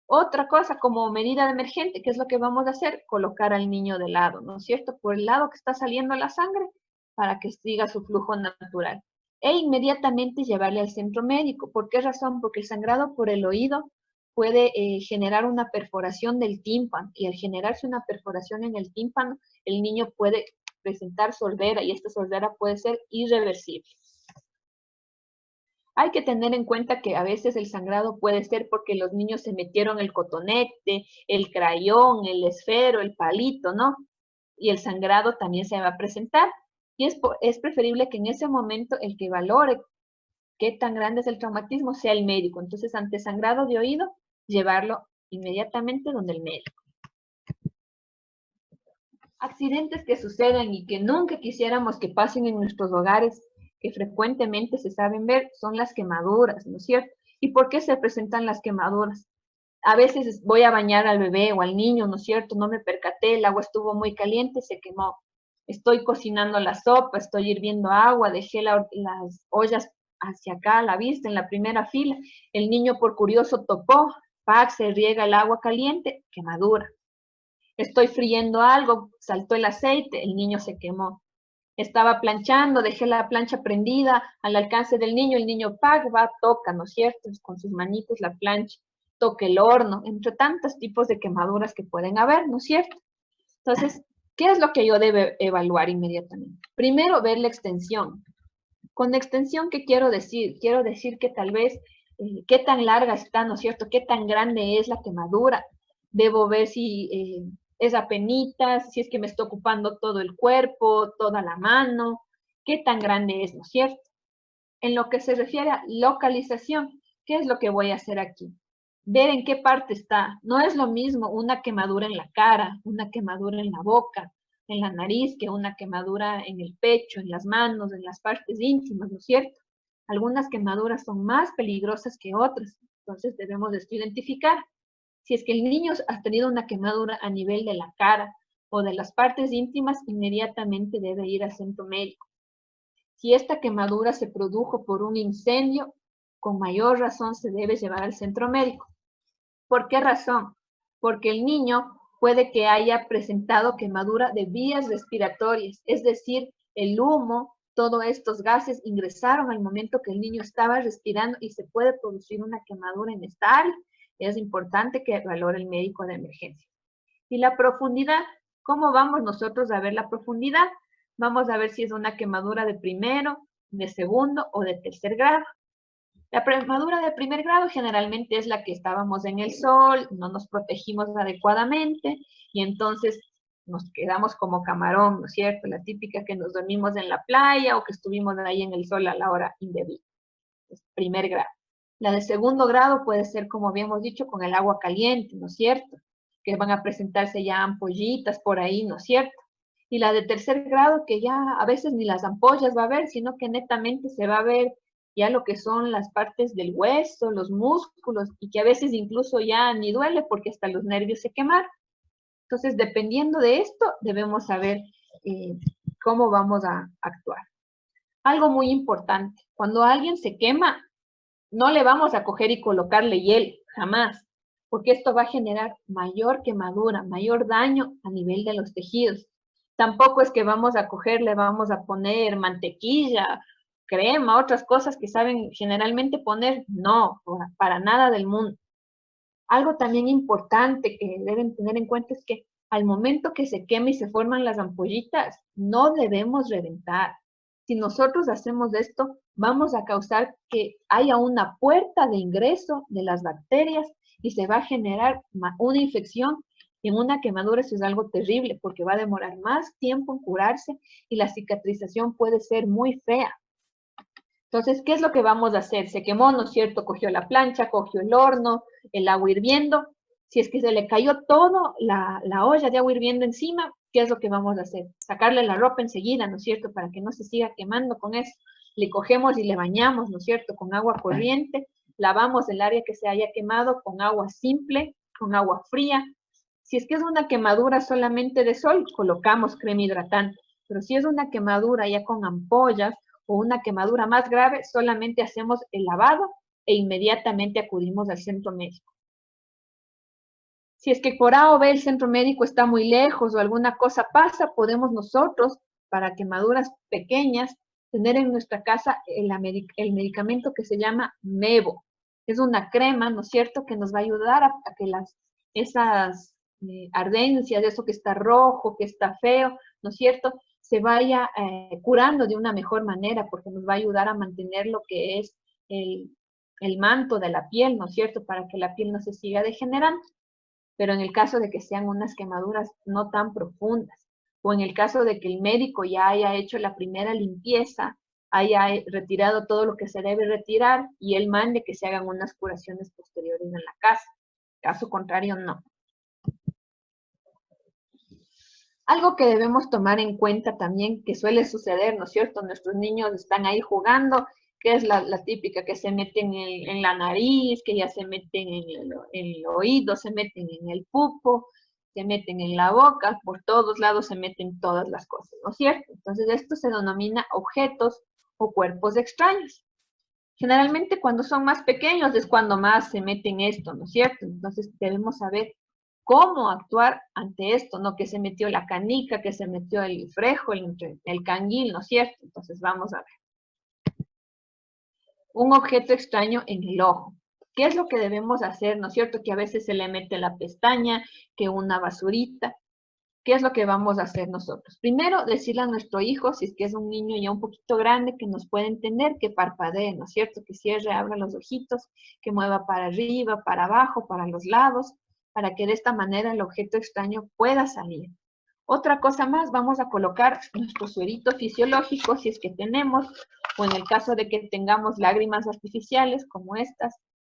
Otra cosa, como medida de emergente, ¿qué es lo que vamos a hacer? Colocar al niño de lado, ¿no es cierto?, por el lado que está saliendo la sangre para que siga su flujo natural. E inmediatamente llevarle al centro médico. ¿Por qué razón? Porque el sangrado por el oído puede generar una perforación del tímpano y al generarse una perforación en el tímpano, el niño puede presentar sordera y esta sordera puede ser irreversible. Hay que tener en cuenta que a veces el sangrado puede ser porque los niños se metieron el cotonete, el crayón, el esfero, el palito, ¿no? Y el sangrado también se va a presentar. Y es preferible que en ese momento el que valore qué tan grande es el traumatismo sea el médico. Entonces, ante sangrado de oído, llevarlo inmediatamente donde el médico. Accidentes que suceden y que nunca quisiéramos que pasen en nuestros hogares, que frecuentemente se saben ver, son las quemaduras, ¿no es cierto? ¿Y por qué se presentan las quemaduras? A veces voy a bañar al bebé o al niño, ¿no es cierto? No me percaté, el agua estuvo muy caliente, se quemó. Estoy cocinando la sopa, estoy hirviendo agua, dejé las ollas hacia acá a la vista, en la primera fila. El niño por curioso tocó, ¡pac!, se riega el agua caliente, quemadura. Estoy friendo algo, saltó el aceite, el niño se quemó. Estaba planchando, dejé la plancha prendida al alcance del niño, el niño ¡pac!, va, toca, ¿no es cierto?, con sus manitos la plancha, toca el horno, entre tantos tipos de quemaduras que pueden haber, ¿no es cierto? Entonces, ¿qué es lo que yo debo evaluar inmediatamente? Primero, ver la extensión. Con extensión, ¿qué quiero decir? Quiero decir que tal vez, qué tan larga está, ¿no es cierto?, qué tan grande es la quemadura. Debo ver si es apenitas, si es que me está ocupando todo el cuerpo, toda la mano, qué tan grande es, ¿no es cierto? En lo que se refiere a localización, ¿qué es lo que voy a hacer aquí? ver en qué parte está. No es lo mismo una quemadura en la cara, una quemadura en la boca, en la nariz, que una quemadura en el pecho, en las manos, en las partes íntimas, ¿no es cierto? Algunas quemaduras son más peligrosas que otras, entonces debemos de esto identificar. Si es que el niño ha tenido una quemadura a nivel de la cara o de las partes íntimas, inmediatamente debe ir al centro médico. Si esta quemadura se produjo por un incendio, con mayor razón se debe llevar al centro médico. ¿Por qué razón? Porque el niño puede que haya presentado quemadura de vías respiratorias, es decir, el humo, todos estos gases ingresaron al momento que el niño estaba respirando y se puede producir una quemadura en esta área. Es importante que valore el médico de emergencia. Y la profundidad, ¿cómo vamos nosotros a ver la profundidad? Vamos a ver si es una quemadura de primero, de segundo o de tercer grado. La quemadura de primer grado generalmente es la que estábamos en el sol, no nos protegimos adecuadamente y entonces nos quedamos como camarón, ¿no es cierto? La típica que nos dormimos en la playa o que estuvimos ahí en el sol a la hora indebida. Es primer grado. La de segundo grado puede ser, como habíamos dicho, con el agua caliente, ¿no es cierto? Que van a presentarse ya ampollitas por ahí, ¿no es cierto? Y la de tercer grado, que ya a veces ni las ampollas va a ver, sino que netamente se va a ver ya lo que son las partes del hueso, los músculos, y que a veces incluso ya ni duele porque hasta los nervios se quemaron. Entonces, dependiendo de esto, debemos saber cómo vamos a actuar. Algo muy importante, cuando alguien se quema, no le vamos a coger y colocarle hielo, jamás, porque esto va a generar mayor quemadura, mayor daño a nivel de los tejidos. Tampoco es que vamos a coger, le vamos a poner mantequilla, crema, otras cosas que saben generalmente poner. No, para nada del mundo. Algo también importante que deben tener en cuenta es que al momento que se quema y se forman las ampollitas, no debemos reventar. Si nosotros hacemos esto, vamos a causar que haya una puerta de ingreso de las bacterias y se va a generar una infección. En una quemadura eso es algo terrible porque va a demorar más tiempo en curarse y la cicatrización puede ser muy fea. Entonces, ¿qué es lo que vamos a hacer? Se quemó, ¿no es cierto? Cogió la plancha, cogió el horno, el agua hirviendo. Si es que se le cayó todo la olla de agua hirviendo encima, ¿qué es lo que vamos a hacer? Sacarle la ropa enseguida, ¿no es cierto? Para que no se siga quemando con eso. Le cogemos y le bañamos, ¿no es cierto? Con agua corriente. Lavamos el área que se haya quemado con agua simple, con agua fría. Si es que es una quemadura solamente de sol, colocamos crema hidratante. Pero si es una quemadura ya con ampollas, o una quemadura más grave, solamente hacemos el lavado e inmediatamente acudimos al centro médico. Si es que por A o B el centro médico está muy lejos o alguna cosa pasa, podemos nosotros, para quemaduras pequeñas, tener en nuestra casa el medicamento que se llama Mevo. Es una crema, ¿no es cierto?, que nos va a ayudar a que esas ardencias, eso que está rojo, que está feo, ¿no es cierto?, se vaya curando de una mejor manera, porque nos va a ayudar a mantener lo que es el manto de la piel, ¿no es cierto?, para que la piel no se siga degenerando. Pero en el caso de que sean unas quemaduras no tan profundas, o en el caso de que el médico ya haya hecho la primera limpieza, haya retirado todo lo que se debe retirar y él mande que se hagan unas curaciones posteriores en la casa. Caso contrario, no. Algo que debemos tomar en cuenta también, que suele suceder, ¿no es cierto? Nuestros niños están ahí jugando, que es la típica, que se meten en la nariz, que ya se meten en el oído, se meten en el pupo, se meten en la boca, por todos lados se meten todas las cosas, ¿no es cierto? Entonces esto se denomina objetos o cuerpos extraños. Generalmente cuando son más pequeños es cuando más se meten esto, ¿no es cierto? Entonces debemos saber cómo actuar ante esto, ¿no? Que se metió la canica, que se metió el frejo, el canguil, ¿no es cierto? Entonces vamos a ver. Un objeto extraño en el ojo. ¿Qué es lo que debemos hacer, no es cierto? Que a veces se le mete la pestaña, que una basurita. ¿Qué es lo que vamos a hacer nosotros? Primero, decirle a nuestro hijo, si es que es un niño ya un poquito grande, que nos puede entender, que parpadee, ¿no es cierto? Que cierre, abra los ojitos, que mueva para arriba, para abajo, para los lados, para que de esta manera el objeto extraño pueda salir. Otra cosa más, vamos a colocar nuestro suerito fisiológico, si es que tenemos, o en el caso de que tengamos lágrimas artificiales como estas,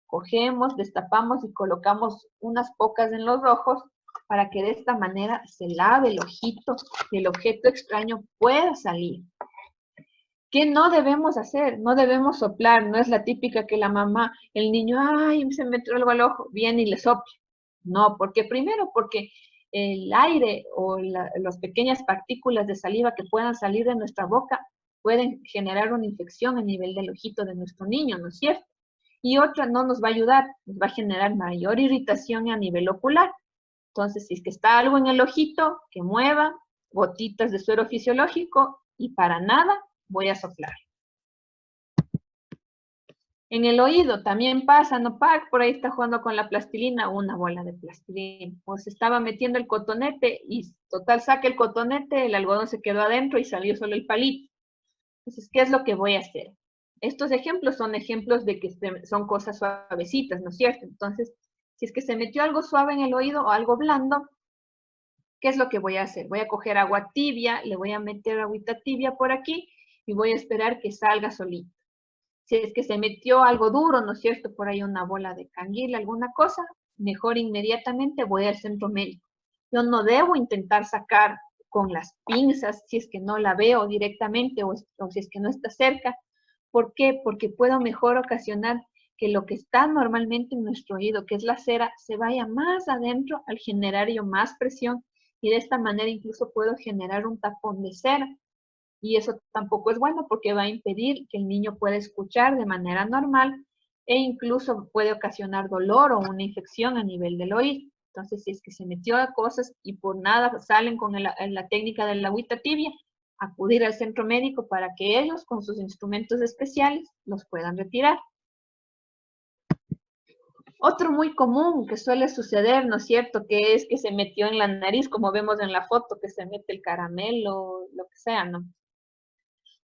Cogemos, destapamos y colocamos unas pocas en los ojos para que de esta manera se lave el ojito y el objeto extraño pueda salir. ¿Qué no debemos hacer? No debemos soplar, no es la típica que la mamá, el niño, ay, se me metió algo al ojo, viene y le sopla. No, porque primero, porque el aire o las pequeñas partículas de saliva que puedan salir de nuestra boca pueden generar una infección a nivel del ojito de nuestro niño, ¿no es cierto? Y otra no nos va a ayudar, nos va a generar mayor irritación a nivel ocular. Entonces, si es que está algo en el ojito, que mueva, gotitas de suero fisiológico y para nada voy a soplar. En el oído también pasa, ¿no? Por ahí está jugando con la plastilina, una bola de plastilina. O se estaba metiendo el cotonete y total saca el cotonete, el algodón se quedó adentro y salió solo el palito. Entonces, ¿qué es lo que voy a hacer? Estos ejemplos son ejemplos de que son cosas suavecitas, ¿no es cierto? Entonces, si es que se metió algo suave en el oído o algo blando, ¿qué es lo que voy a hacer? Voy a coger agua tibia, le voy a meter agüita tibia por aquí y voy a esperar que salga solito. Si es que se metió algo duro, ¿no es cierto? Por ahí una bola de canguila, alguna cosa, mejor inmediatamente voy al centro médico. Yo no debo intentar sacar con las pinzas si es que no la veo directamente o si es que no está cerca. ¿Por qué? Porque puedo mejor ocasionar que lo que está normalmente en nuestro oído, que es la cera, se vaya más adentro al generar yo más presión y de esta manera incluso puedo generar un tapón de cera. Y eso tampoco es bueno porque va a impedir que el niño pueda escuchar de manera normal e incluso puede ocasionar dolor o una infección a nivel del oído. Entonces, si es que se metió a cosas y por nada salen con la técnica de la agüita tibia, acudir al centro médico para que ellos, con sus instrumentos especiales, los puedan retirar. Otro muy común que suele suceder, ¿no es cierto?, que es que se metió en la nariz, como vemos en la foto, que se mete el caramelo, lo que sea, ¿no?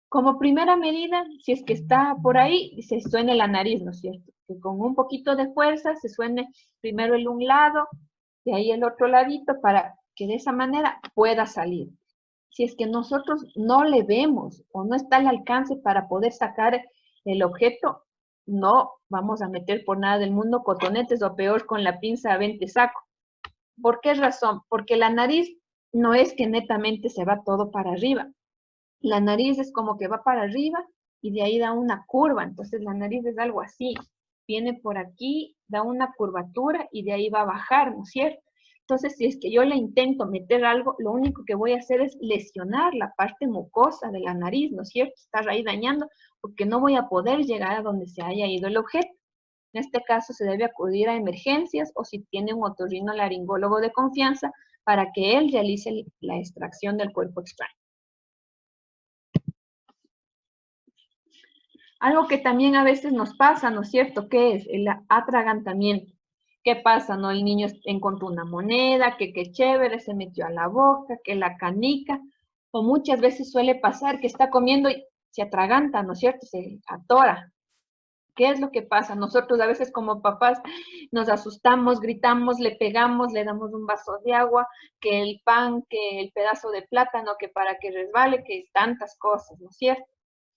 Como primera medida, si es que está por ahí, se suene la nariz, ¿no es cierto? Que con un poquito de fuerza se suene primero el un lado, de ahí el otro ladito, para que de esa manera pueda salir. Si es que nosotros no le vemos o no está al alcance para poder sacar el objeto, no vamos a meter por nada del mundo cotonetes o peor con la pinza a 20 saco. ¿Por qué razón? Porque la nariz no es que netamente se va todo para arriba. La nariz es como que va para arriba y de ahí da una curva. Entonces la nariz es algo así. Viene por aquí, da una curvatura y de ahí va a bajar, ¿no es cierto? Entonces, si es que yo le intento meter algo, lo único que voy a hacer es lesionar la parte mucosa de la nariz, ¿no es cierto? Estar ahí dañando porque no voy a poder llegar a donde se haya ido el objeto. En este caso se debe acudir a emergencias o si tiene un otorrinolaringólogo de confianza para que él realice la extracción del cuerpo extraño. Algo que también a veces nos pasa, ¿no es cierto? ¿Qué es? El atragantamiento. ¿Qué pasa? ¿No? El niño encontró una moneda, que qué chévere, se metió a la boca, que la canica. O muchas veces suele pasar que está comiendo y se atraganta, ¿no es cierto? Se atora. ¿Qué es lo que pasa? Nosotros a veces como papás nos asustamos, gritamos, le pegamos, le damos un vaso de agua, que el pan, que el pedazo de plátano, que para que resbale, que tantas cosas, ¿no es cierto?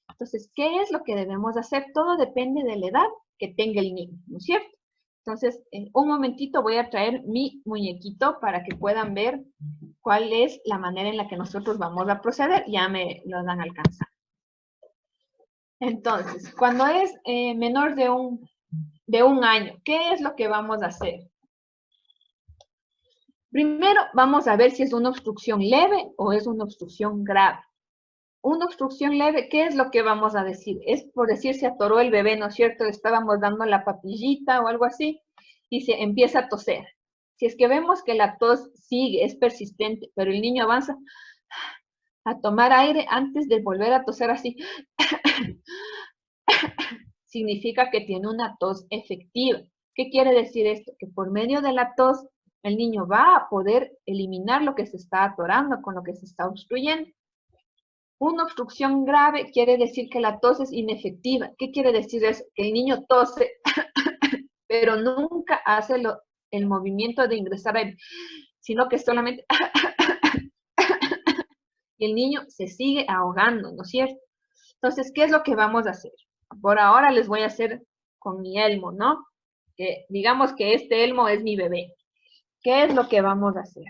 Entonces, ¿qué es lo que debemos hacer? Todo depende de la edad que tenga el niño, ¿no es cierto? Entonces, un momentito voy a traer mi muñequito para que puedan ver cuál es la manera en la que nosotros vamos a proceder. Ya me lo dan a alcanzar. Entonces, cuando es menor de un año, ¿qué es lo que vamos a hacer? Primero, vamos a ver si es una obstrucción leve o es una obstrucción grave. Una obstrucción leve, ¿qué es lo que vamos a decir? Es por decir, se atoró el bebé, ¿no es cierto? Estábamos dando la papillita o algo así y se empieza a toser. Si es que vemos que la tos sigue, es persistente, pero el niño avanza a tomar aire antes de volver a toser así, significa que tiene una tos efectiva. ¿Qué quiere decir esto? Que por medio de la tos, el niño va a poder eliminar lo que se está atorando con lo que se está obstruyendo. Una obstrucción grave quiere decir que la tos es inefectiva. ¿Qué quiere decir eso? Que el niño tose, pero nunca hace el movimiento de ingresar aire, sino que solamente y el niño se sigue ahogando, ¿no es cierto? Entonces, ¿qué es lo que vamos a hacer? Por ahora les voy a hacer con mi elmo, ¿no? que digamos que este Elmo es mi bebé. ¿Qué es lo que vamos a hacer?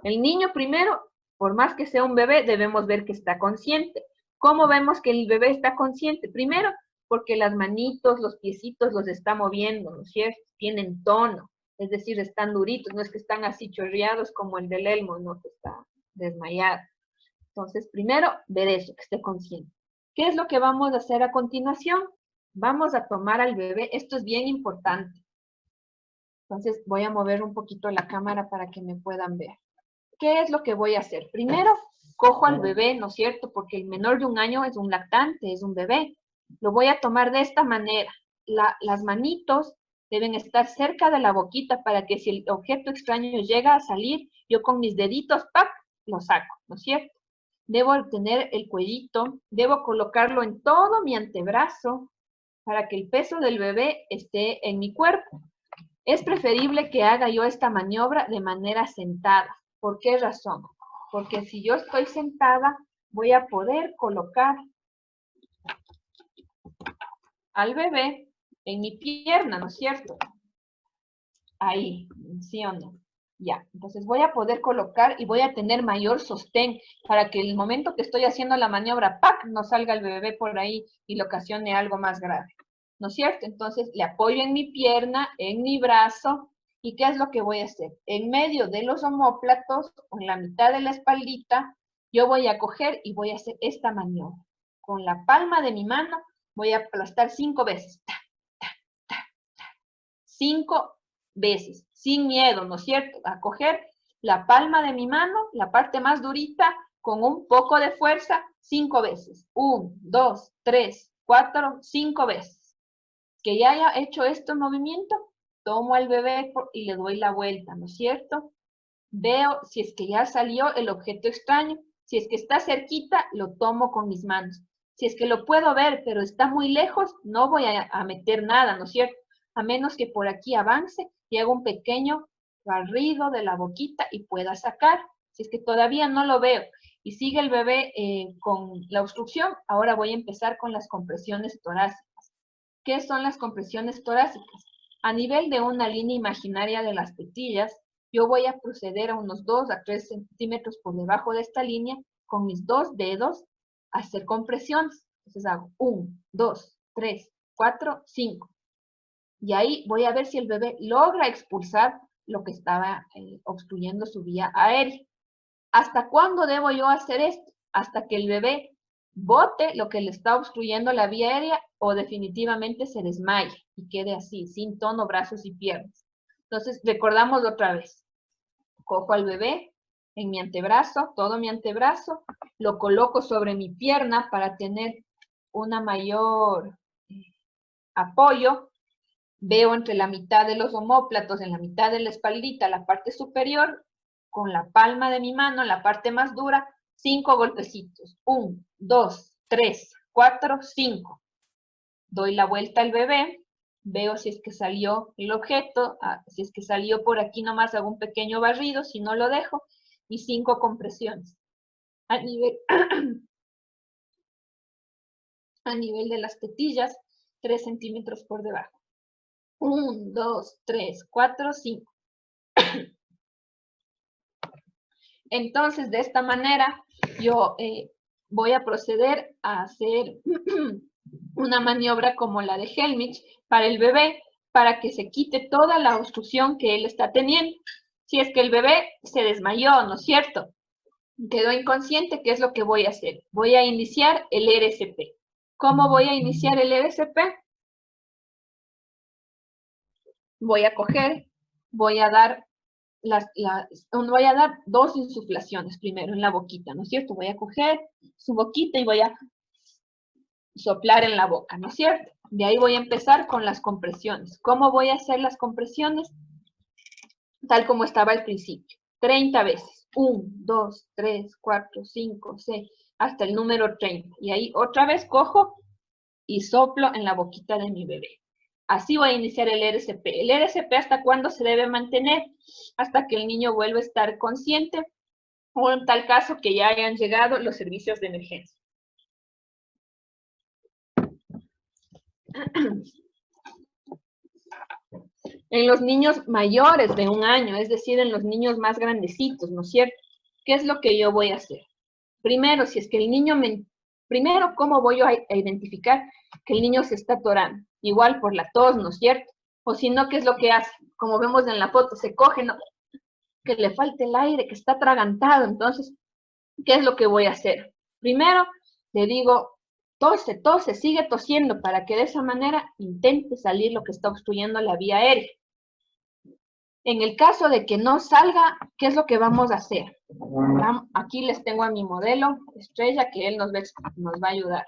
El niño primero, por más que sea un bebé, debemos ver que está consciente. ¿Cómo vemos que el bebé está consciente? Primero, porque las manitos, los piecitos los está moviendo, ¿no es cierto? Tienen tono, es decir, están duritos, no es que están así chorreados como el del Elmo, no, que está desmayado. Entonces, primero, ver eso, que esté consciente. ¿Qué es lo que vamos a hacer a continuación? Vamos a tomar al bebé, esto es bien importante. Entonces, voy a mover un poquito la cámara para que me puedan ver. ¿Qué es lo que voy a hacer? Primero, cojo al bebé, ¿no es cierto? Porque el menor de 1 año es un lactante, es un bebé. Lo voy a tomar de esta manera. Las manitos deben estar cerca de la boquita para que si el objeto extraño llega a salir, yo con mis deditos, ¡pac!, lo saco, ¿no es cierto? Debo tener el cuellito, debo colocarlo en todo mi antebrazo para que el peso del bebé esté en mi cuerpo. Es preferible que haga yo esta maniobra de manera sentada. ¿Por qué razón? Porque si yo estoy sentada, voy a poder colocar al bebé en mi pierna, ¿no es cierto? Ahí, ¿sí o no? Ya, entonces voy a poder colocar y voy a tener mayor sostén para que el momento que estoy haciendo la maniobra, ¡pac!, no salga el bebé por ahí y le ocasione algo más grave, ¿no es cierto? Entonces le apoyo en mi pierna, en mi brazo, ¿y qué es lo que voy a hacer? En medio de los omóplatos, o en la mitad de la espaldita, yo voy a coger y voy a hacer esta maniobra. Con la palma de mi mano voy a aplastar 5 veces. 5 veces, sin miedo, ¿no es cierto? A coger la palma de mi mano, la parte más durita, con un poco de fuerza, 5 veces. 1, 2, 3, 4, 5 veces. Que ya haya hecho este movimiento, tomo al bebé y le doy la vuelta, ¿no es cierto? Veo si es que ya salió el objeto extraño. Si es que está cerquita, lo tomo con mis manos. Si es que lo puedo ver, pero está muy lejos, no voy a meter nada, ¿no es cierto? A menos que por aquí avance y haga un pequeño barrido de la boquita y pueda sacar. Si es que todavía no lo veo y sigue el bebé con la obstrucción, ahora voy a empezar con las compresiones torácicas. ¿Qué son las compresiones torácicas? A nivel de una línea imaginaria de las tetillas, yo voy a proceder a unos 2 a 3 centímetros por debajo de esta línea con mis 2 dedos a hacer compresiones. Entonces hago 1, 2, 3, 4, 5. Y ahí voy a ver si el bebé logra expulsar lo que estaba obstruyendo su vía aérea. ¿Hasta cuándo debo yo hacer esto? Hasta que el bebé bote lo que le está obstruyendo la vía aérea o definitivamente se desmaye y quede así, sin tono, brazos y piernas. Entonces, recordamos otra vez. Cojo al bebé en mi antebrazo, todo mi antebrazo, lo coloco sobre mi pierna para tener una mayor apoyo. Veo entre la mitad de los omóplatos, en la mitad de la espaldita, la parte superior, con la palma de mi mano, la parte más dura, 5 golpecitos. 1, 2, 3, 4, 5. Doy la vuelta al bebé, veo si es que salió el objeto, si es que salió por aquí nomás hago un pequeño barrido, si no lo dejo, y 5 compresiones. A nivel, a nivel de las tetillas, 3 centímetros por debajo. 1, 2, 3, 4, 5. Entonces, de esta manera, yo voy a proceder a hacer una maniobra como la de Helmich para el bebé, para que se quite toda la obstrucción que él está teniendo. Si es que el bebé se desmayó, ¿no es cierto? Quedó inconsciente, ¿qué es lo que voy a hacer? Voy a iniciar el RCP. ¿Cómo voy a iniciar el RCP? Voy a coger, voy a dar voy a dar 2 insuflaciones primero en la boquita, ¿no es cierto? Voy a coger su boquita y voy a soplar en la boca, ¿no es cierto? De ahí voy a empezar con las compresiones. ¿Cómo voy a hacer las compresiones? Tal como estaba al principio. 30 veces. 1, 2, 3, 4, 5, 6, hasta el número 30. Y ahí otra vez cojo y soplo en la boquita de mi bebé. Así voy a iniciar el RCP. ¿El RCP hasta cuándo se debe mantener? Hasta que el niño vuelva a estar consciente o en tal caso que ya hayan llegado los servicios de emergencia. En los niños mayores de 1 año, es decir, en los niños más grandecitos, ¿no es cierto? ¿Qué es lo que yo voy a hacer? Primero, si es que el niño Primero, ¿cómo voy a identificar que el niño se está atorando? Igual por la tos, ¿no es cierto? O si no, ¿qué es lo que hace? Como vemos en la foto, se coge, ¿no? Que le falte el aire, que está atragantado. Entonces, ¿qué es lo que voy a hacer? Primero, le digo, tose, tose, sigue tosiendo para que de esa manera intente salir lo que está obstruyendo la vía aérea. En el caso de que no salga, ¿qué es lo que vamos a hacer? Aquí les tengo a mi modelo, Estrella, que él nos va a ayudar.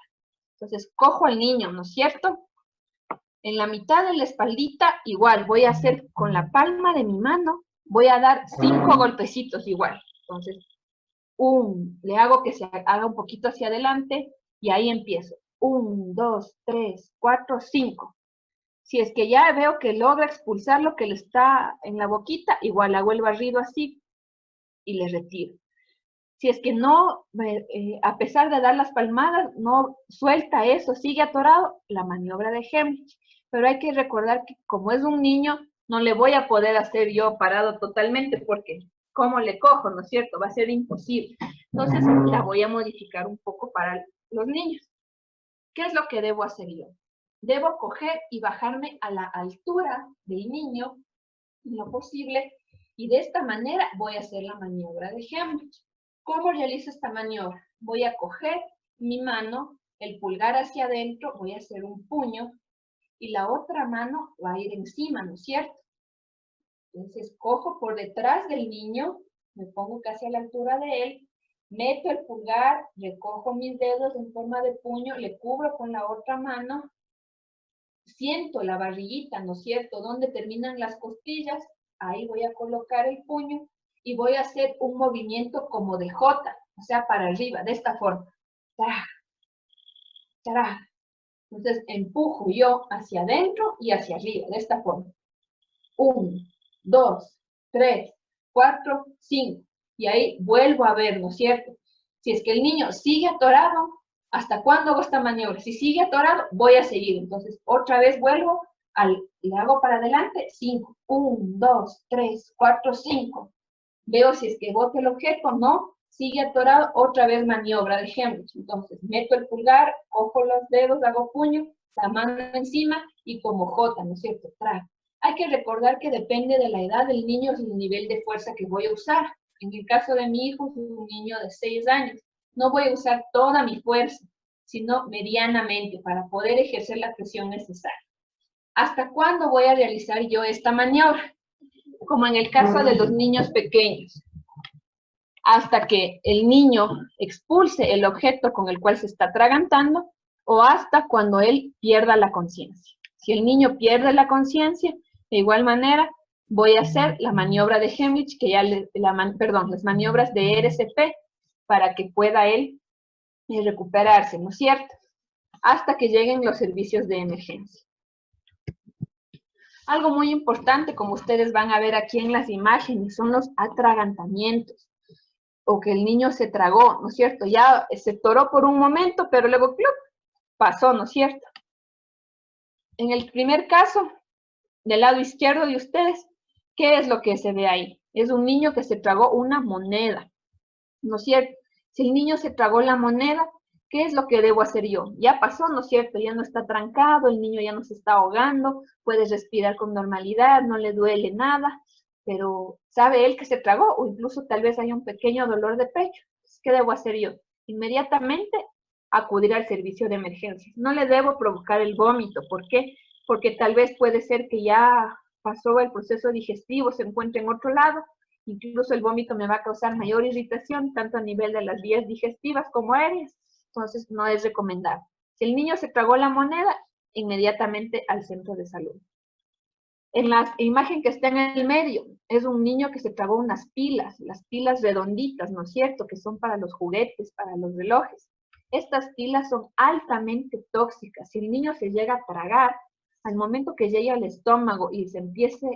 Entonces, cojo al niño, ¿no es cierto? En la mitad de la espaldita, igual, voy a hacer con la palma de mi mano, voy a dar 5 golpecitos igual. Entonces, le hago que se haga un poquito hacia adelante y ahí empiezo. 1, 2, 3, 4, 5. Si es que ya veo que logra expulsar lo que le está en la boquita, igual hago el barrido así y le retiro. Si es que no, a pesar de dar las palmadas, no suelta eso, sigue atorado, la maniobra de Hemlich. Pero hay que recordar que como es un niño, no le voy a poder hacer yo parado totalmente porque ¿cómo le cojo, no es cierto? Va a ser imposible. Entonces la voy a modificar un poco para los niños. ¿Qué es lo que debo hacer yo? Debo coger y bajarme a la altura del niño, en lo posible, y de esta manera voy a hacer la maniobra de Hemlich. ¿Cómo realizo esta maniobra? Voy a coger mi mano, el pulgar hacia adentro, voy a hacer un puño, y la otra mano va a ir encima, ¿no es cierto? Entonces cojo por detrás del niño, me pongo casi a la altura de él, meto el pulgar, recojo mis dedos en forma de puño, le cubro con la otra mano, siento la barriguita, ¿no es cierto?, donde terminan las costillas, ahí voy a colocar el puño y voy a hacer un movimiento como de J, o sea, para arriba, de esta forma. ¡Tará! ¡Tará! Entonces empujo yo hacia adentro y hacia arriba, de esta forma. 1, 2, 3, 4, 5. Y ahí vuelvo a ver, ¿no es cierto? Si es que el niño sigue atorado, ¿hasta cuándo hago esta maniobra? Si sigue atorado, voy a seguir. Entonces, otra vez vuelvo, le hago para adelante, 5. 1, 2, 3, 4, 5. Veo si es que bote el objeto, no. Sigue atorado, otra vez maniobra de Hemlich. Entonces, meto el pulgar, cojo los dedos, hago puño, la mano encima y como J, ¿no es cierto? Trae. Hay que recordar que depende de la edad del niño y el nivel de fuerza que voy a usar. En el caso de mi hijo, es un niño de 6 años. No voy a usar toda mi fuerza, sino medianamente para poder ejercer la presión necesaria. ¿Hasta cuándo voy a realizar yo esta maniobra? Como en el caso de los niños pequeños. Hasta que el niño expulse el objeto con el cual se está atragantando o hasta cuando él pierda la conciencia. Si el niño pierde la conciencia, de igual manera, voy a hacer la maniobra de Hemlich, que ya las maniobras de RCP, para que pueda él recuperarse, ¿no es cierto? Hasta que lleguen los servicios de emergencia. Algo muy importante, como ustedes van a ver aquí en las imágenes, son los atragantamientos, o que el niño se tragó, ¿no es cierto? Ya se toró por un momento, pero luego, ¡clup!, pasó, ¿no es cierto? En el primer caso, del lado izquierdo de ustedes, ¿qué es lo que se ve ahí? Es un niño que se tragó una moneda, ¿no es cierto? Si el niño se tragó la moneda, ¿qué es lo que debo hacer yo? Ya pasó, ¿no es cierto? Ya no está trancado, el niño ya no se está ahogando, puede respirar con normalidad, no le duele nada, pero ¿sabe él que se tragó? O incluso tal vez hay un pequeño dolor de pecho. ¿Qué debo hacer yo? Inmediatamente acudir al servicio de emergencias. No le debo provocar el vómito. ¿Por qué? Porque tal vez puede ser que ya pasó el proceso digestivo, se encuentra en otro lado, incluso el vómito me va a causar mayor irritación, tanto a nivel de las vías digestivas como aéreas, entonces no es recomendable. Si el niño se tragó la moneda, inmediatamente al centro de salud. En la imagen que está en el medio, es un niño que se tragó unas pilas, las pilas redonditas, ¿no es cierto?, que son para los juguetes, para los relojes. Estas pilas son altamente tóxicas. Si el niño se llega a tragar, al momento que llegue al estómago y se empiece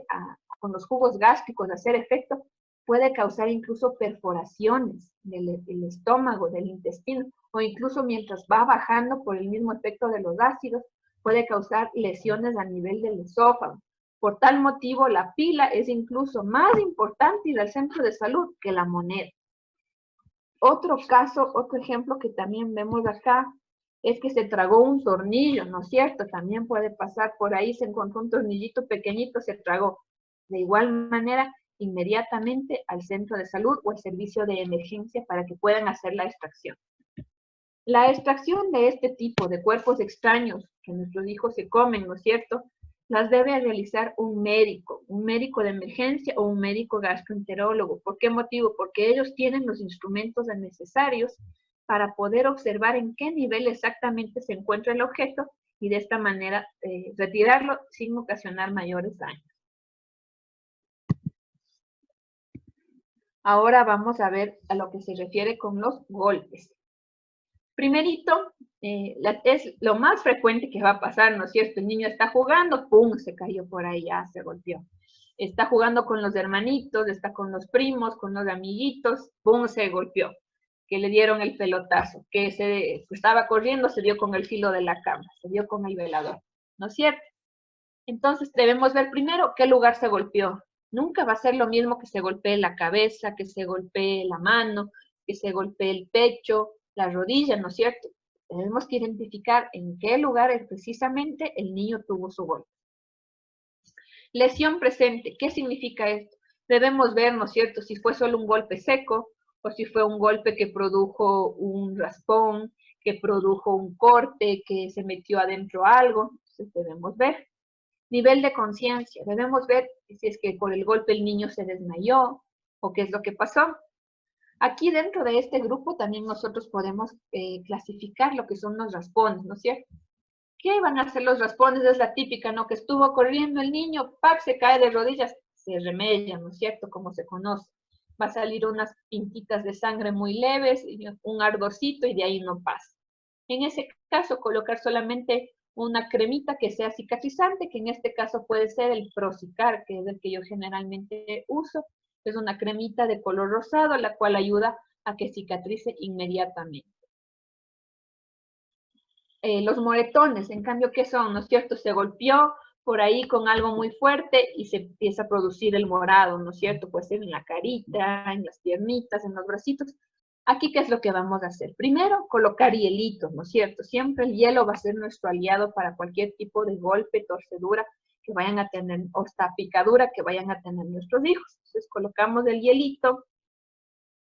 con los jugos gástricos a hacer efecto, puede causar incluso perforaciones del estómago, del intestino, o incluso mientras va bajando por el mismo efecto de los ácidos, puede causar lesiones a nivel del esófago. Por tal motivo, la pila es incluso más importante ir al centro de salud que la moneda. Otro caso, otro ejemplo que también vemos acá, es que se tragó un tornillo, ¿no es cierto? También puede pasar por ahí, se encontró un tornillito pequeñito, se tragó. De igual manera, inmediatamente al centro de salud o al servicio de emergencia para que puedan hacer la extracción. La extracción de este tipo de cuerpos extraños que nuestros hijos se comen, ¿no es cierto?, las debe realizar un médico de emergencia o un médico gastroenterólogo. ¿Por qué motivo? Porque ellos tienen los instrumentos necesarios para poder observar en qué nivel exactamente se encuentra el objeto y de esta manera retirarlo sin ocasionar mayores daños. Ahora vamos a ver a lo que se refiere con los golpes. Primerito, es lo más frecuente que va a pasar, ¿no es cierto? El niño está jugando, ¡pum!, se cayó por ahí, ya se golpeó. Está jugando con los hermanitos, está con los primos, con los amiguitos, ¡pum!, se golpeó. Que le dieron el pelotazo, que estaba corriendo, se dio con el filo de la cama, se dio con el velador, ¿no es cierto? Entonces debemos ver primero qué lugar se golpeó. Nunca va a ser lo mismo que se golpee la cabeza, que se golpee la mano, que se golpee el pecho, la rodilla, ¿no es cierto? Tenemos que identificar en qué lugar precisamente el niño tuvo su golpe. Lesión presente, ¿qué significa esto? Debemos ver, ¿no es cierto?, si fue solo un golpe seco o si fue un golpe que produjo un raspón, que produjo un corte, que se metió adentro algo. Entonces debemos ver. Nivel de conciencia, debemos ver si es que por el golpe el niño se desmayó o qué es lo que pasó. Aquí dentro de este grupo también nosotros podemos clasificar lo que son los raspones, ¿no es cierto? ¿Qué van a hacer los raspones? Es la típica, ¿no? Que estuvo corriendo el niño, ¡pac!, se cae de rodillas, se remella, ¿no es cierto?, como se conoce. Va a salir unas pintitas de sangre muy leves, un ardorcito y de ahí no pasa. En ese caso, colocar solamente una cremita que sea cicatrizante, que en este caso puede ser el Procicar, que es el que yo generalmente uso. Es una cremita de color rosado, la cual ayuda a que cicatrice inmediatamente. Los moretones, en cambio, ¿qué son? ¿No es cierto? Se golpeó por ahí con algo muy fuerte y se empieza a producir el morado, ¿no es cierto? Puede ser en la carita, en las piernitas, en los bracitos. Aquí, ¿qué es lo que vamos a hacer? Primero, colocar hielitos, ¿no es cierto? Siempre el hielo va a ser nuestro aliado para cualquier tipo de golpe, torcedura que vayan a tener, o hasta picadura que vayan a tener nuestros hijos. Entonces, colocamos el hielito.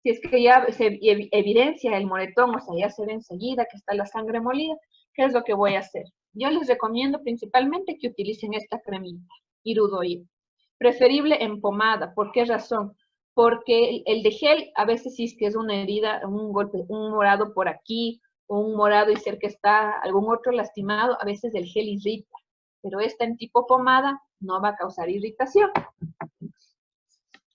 Si es que ya se evidencia el moretón, o sea, ya se ve enseguida que está la sangre molida, ¿qué es lo que voy a hacer? Yo les recomiendo principalmente que utilicen esta cremita, Iridoid. Preferible en pomada. ¿Por qué razón? Porque el de gel, a veces sí es que es una herida, un golpe, un morado por aquí, o un morado y cerca está algún otro lastimado, a veces el gel irrita. Pero esta en tipo pomada no va a causar irritación.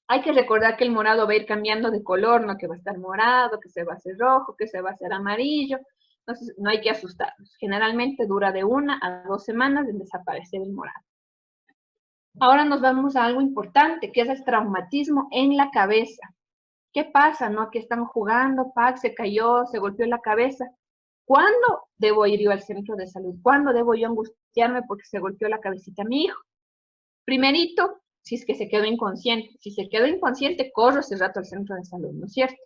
Hay que recordar que el morado va a ir cambiando de color, ¿no? Que va a estar morado, que se va a hacer rojo, que se va a hacer amarillo. Entonces, no hay que asustarnos. Generalmente dura de 1 a 2 semanas en desaparecer el morado. Ahora nos vamos a algo importante, que es el traumatismo en la cabeza. ¿Qué pasa, no? Que están jugando, ¡pac!, se cayó, se golpeó la cabeza. ¿Cuándo debo ir yo al centro de salud? ¿Cuándo debo yo angustiarme porque se golpeó la cabecita a mi hijo? Primerito, si es que se quedó inconsciente. Si se quedó inconsciente, corro ese rato al centro de salud, ¿no es cierto?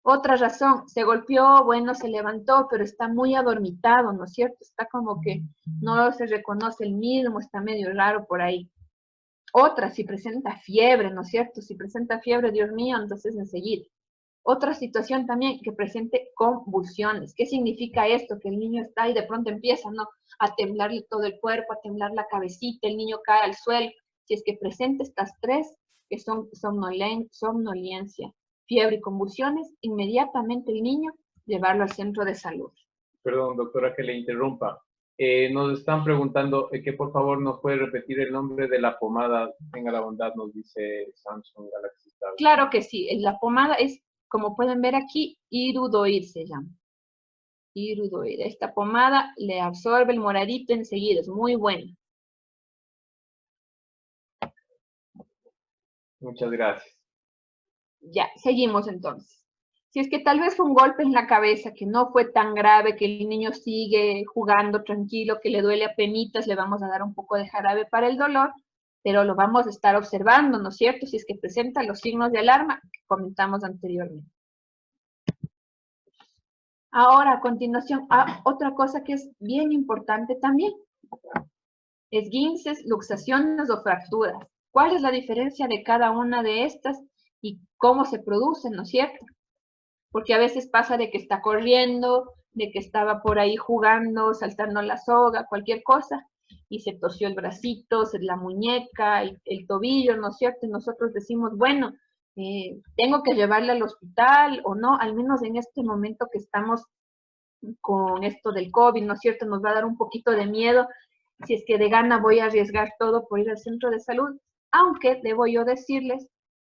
Otra razón, se golpeó, bueno, se levantó, pero está muy adormitado, ¿no es cierto? Está como que no se reconoce el mismo, está medio raro por ahí. Otra, si presenta fiebre, ¿no es cierto? Si presenta fiebre, Dios mío, entonces enseguida. Otra situación también, que presente convulsiones. ¿Qué significa esto? Que el niño está y de pronto empieza, ¿no?, a temblarle todo el cuerpo, a temblar la cabecita, el niño cae al suelo. Si es que presenta estas tres, que son somnolencia, fiebre y convulsiones, inmediatamente el niño llevarlo al centro de salud. Perdón, doctora, que le interrumpa. Nos están preguntando que por favor nos puede repetir el nombre de la pomada. Tenga la bondad, nos dice Samsung Galaxy Star. Claro que sí. La pomada es, como pueden ver aquí, Iridoid se llama. Iridoid. Esta pomada le absorbe el moradito enseguida. Es muy buena. Muchas gracias. Ya, seguimos entonces. Si es que tal vez fue un golpe en la cabeza que no fue tan grave, que el niño sigue jugando tranquilo, que le duele apenitas, le vamos a dar un poco de jarabe para el dolor. pero lo vamos a estar observando, ¿no es cierto? Si es que presenta los signos de alarma que comentamos anteriormente. Ahora, a continuación, otra cosa que es bien importante también. Esguinces, luxaciones o fracturas. ¿Cuál es la diferencia de cada una de estas y cómo se producen, ¿no es cierto? Porque a veces pasa de que está corriendo, de que estaba por ahí jugando, saltando la soga, cualquier cosa, y se torció el bracito, la muñeca, el tobillo, ¿no es cierto? Y nosotros decimos, bueno, tengo que llevarle al hospital o no, al menos en este momento que estamos con esto del COVID, ¿no es cierto? Nos va a dar un poquito de miedo. Si es que de gana voy a arriesgar todo por ir al centro de salud, aunque debo yo decirles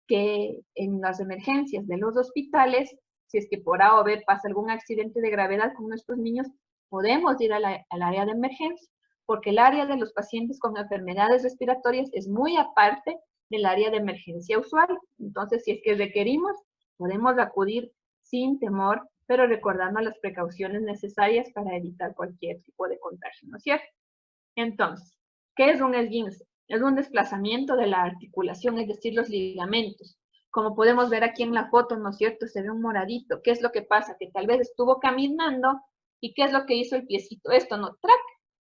que en las emergencias de los hospitales, si es que por A o B pasa algún accidente de gravedad con nuestros niños, podemos ir al área de emergencia, porque el área de los pacientes con enfermedades respiratorias es muy aparte del área de emergencia usual. Entonces, si es que requerimos, podemos acudir sin temor, pero recordando las precauciones necesarias para evitar cualquier tipo de contagio, ¿no es cierto? Entonces, ¿qué es un esguince? Es un desplazamiento de la articulación, es decir, los ligamentos. Como podemos ver aquí en la foto, ¿no es cierto? Se ve un moradito. ¿Qué es lo que pasa? Que tal vez estuvo caminando y ¿qué es lo que hizo el piecito? Esto, ¿no? ¡Trac!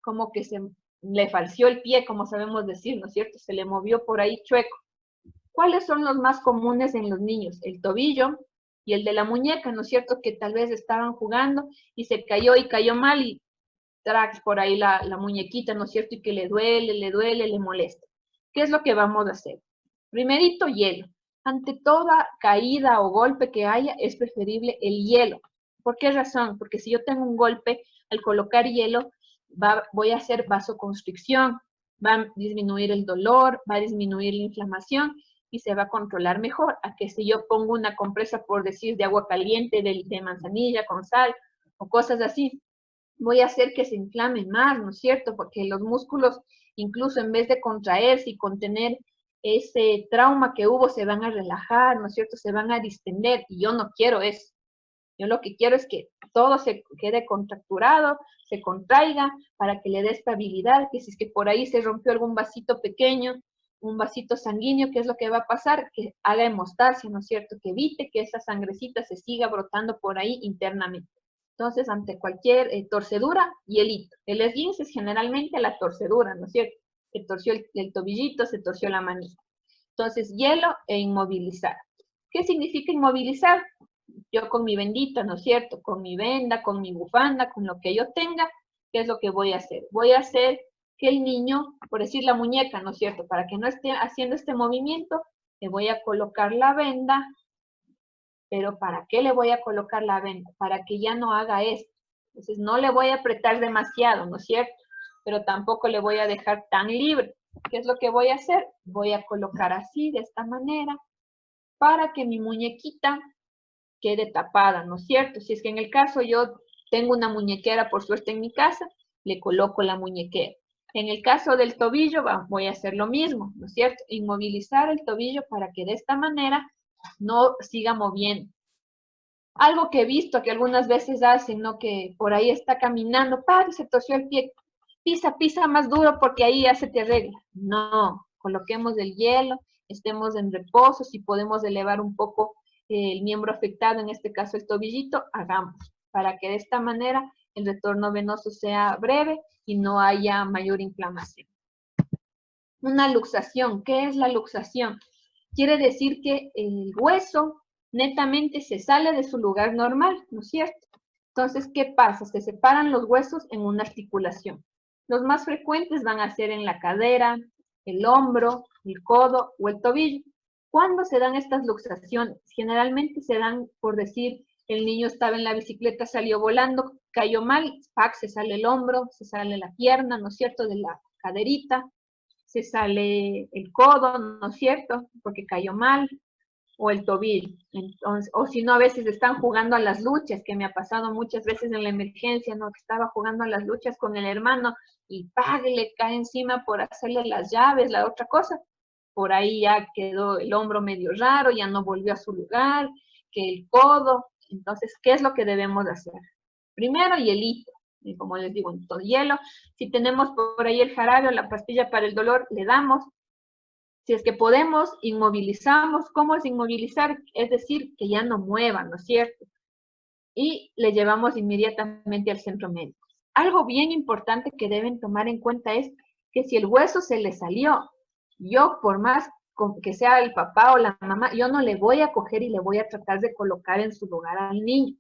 Como que se le falció el pie, como sabemos decir, ¿no es cierto? Se le movió por ahí chueco. ¿Cuáles son los más comunes en los niños? El tobillo y el de la muñeca, ¿no es cierto? Que tal vez estaban jugando y se cayó y cayó mal y tracks por ahí la muñequita, ¿no es cierto? Y que le duele, le molesta. ¿Qué es lo que vamos a hacer? Primerito, hielo. Ante toda caída o golpe que haya, es preferible el hielo. ¿Por qué razón? Porque si yo tengo un golpe, al colocar hielo, voy a hacer vasoconstricción, va a disminuir el dolor, va a disminuir la inflamación y se va a controlar mejor a que si yo pongo una compresa, por decir, de agua caliente, de manzanilla con sal o cosas así, voy a hacer que se inflame más, ¿no es cierto? Porque los músculos, incluso en vez de contraerse y contener ese trauma que hubo, se van a relajar, ¿no es cierto? Se van a distender y yo no quiero eso. Yo lo que quiero es que todo se quede contracturado, se contraiga para que le dé estabilidad, que si es que por ahí se rompió algún vasito pequeño, un vasito sanguíneo, ¿qué es lo que va a pasar? Que haga hemostasia, ¿no es cierto? Que evite que esa sangrecita se siga brotando por ahí internamente. Entonces, ante cualquier torcedura, hielito. El esguince es generalmente la torcedura, ¿no es cierto? Se torció el tobillito, se torció la manita. Entonces, hielo e inmovilizar. ¿Qué significa inmovilizar? Yo con mi bendita, ¿no es cierto? Con mi venda, con mi bufanda, con lo que yo tenga, ¿qué es lo que voy a hacer? Voy a hacer que el niño, por decir la muñeca, ¿no es cierto? Para que no esté haciendo este movimiento, le voy a colocar la venda. Pero ¿para qué le voy a colocar la venda? Para que ya no haga esto. Entonces no le voy a apretar demasiado, ¿no es cierto? Pero tampoco le voy a dejar tan libre. ¿Qué es lo que voy a hacer? Voy a colocar así, de esta manera, para que mi muñequita quede tapada, ¿no es cierto? Si es que en el caso yo tengo una muñequera, por suerte, en mi casa, le coloco la muñequera. En el caso del tobillo, voy a hacer lo mismo, ¿no es cierto? Inmovilizar el tobillo para que de esta manera no siga moviendo. Algo que he visto que algunas veces hacen, ¿no? Que por ahí está caminando, padre, se torció el pie, pisa más duro porque ahí ya se te arregla. No, coloquemos el hielo, estemos en reposo, si podemos elevar un poco el miembro afectado, en este caso el tobillito, hagamos, para que de esta manera el retorno venoso sea breve y no haya mayor inflamación. Una luxación, ¿qué es la luxación? Quiere decir que el hueso netamente se sale de su lugar normal, ¿no es cierto? Entonces, ¿qué pasa? Se separan los huesos en una articulación. Los más frecuentes van a ser en la cadera, el hombro, el codo o el tobillo. ¿Cuándo se dan estas luxaciones? Generalmente se dan, por decir, el niño estaba en la bicicleta, salió volando, cayó mal, ¡pac! Se sale el hombro, se sale la pierna, ¿no es cierto?, de la caderita, se sale el codo, ¿no es cierto?, porque cayó mal, o el tobillo. Entonces, o si no, a veces están jugando a las luchas, que me ha pasado muchas veces en la emergencia, ¿no? Que estaba jugando a las luchas con el hermano y ¡pag! Le cae encima por hacerle las llaves, la otra cosa. Por ahí ya quedó el hombro medio raro, ya no volvió a su lugar, que el codo. Entonces, ¿qué es lo que debemos hacer? Primero, hielito. Y como les digo, todo hielo. Si tenemos por ahí el jarabe o la pastilla para el dolor, le damos. Si es que podemos, inmovilizamos. ¿Cómo es inmovilizar? Es decir, que ya no muevan, ¿no es cierto? Y le llevamos inmediatamente al centro médico. Algo bien importante que deben tomar en cuenta es que si el hueso se le salió, yo por más que sea el papá o la mamá, yo no le voy a coger y le voy a tratar de colocar en su lugar al niño.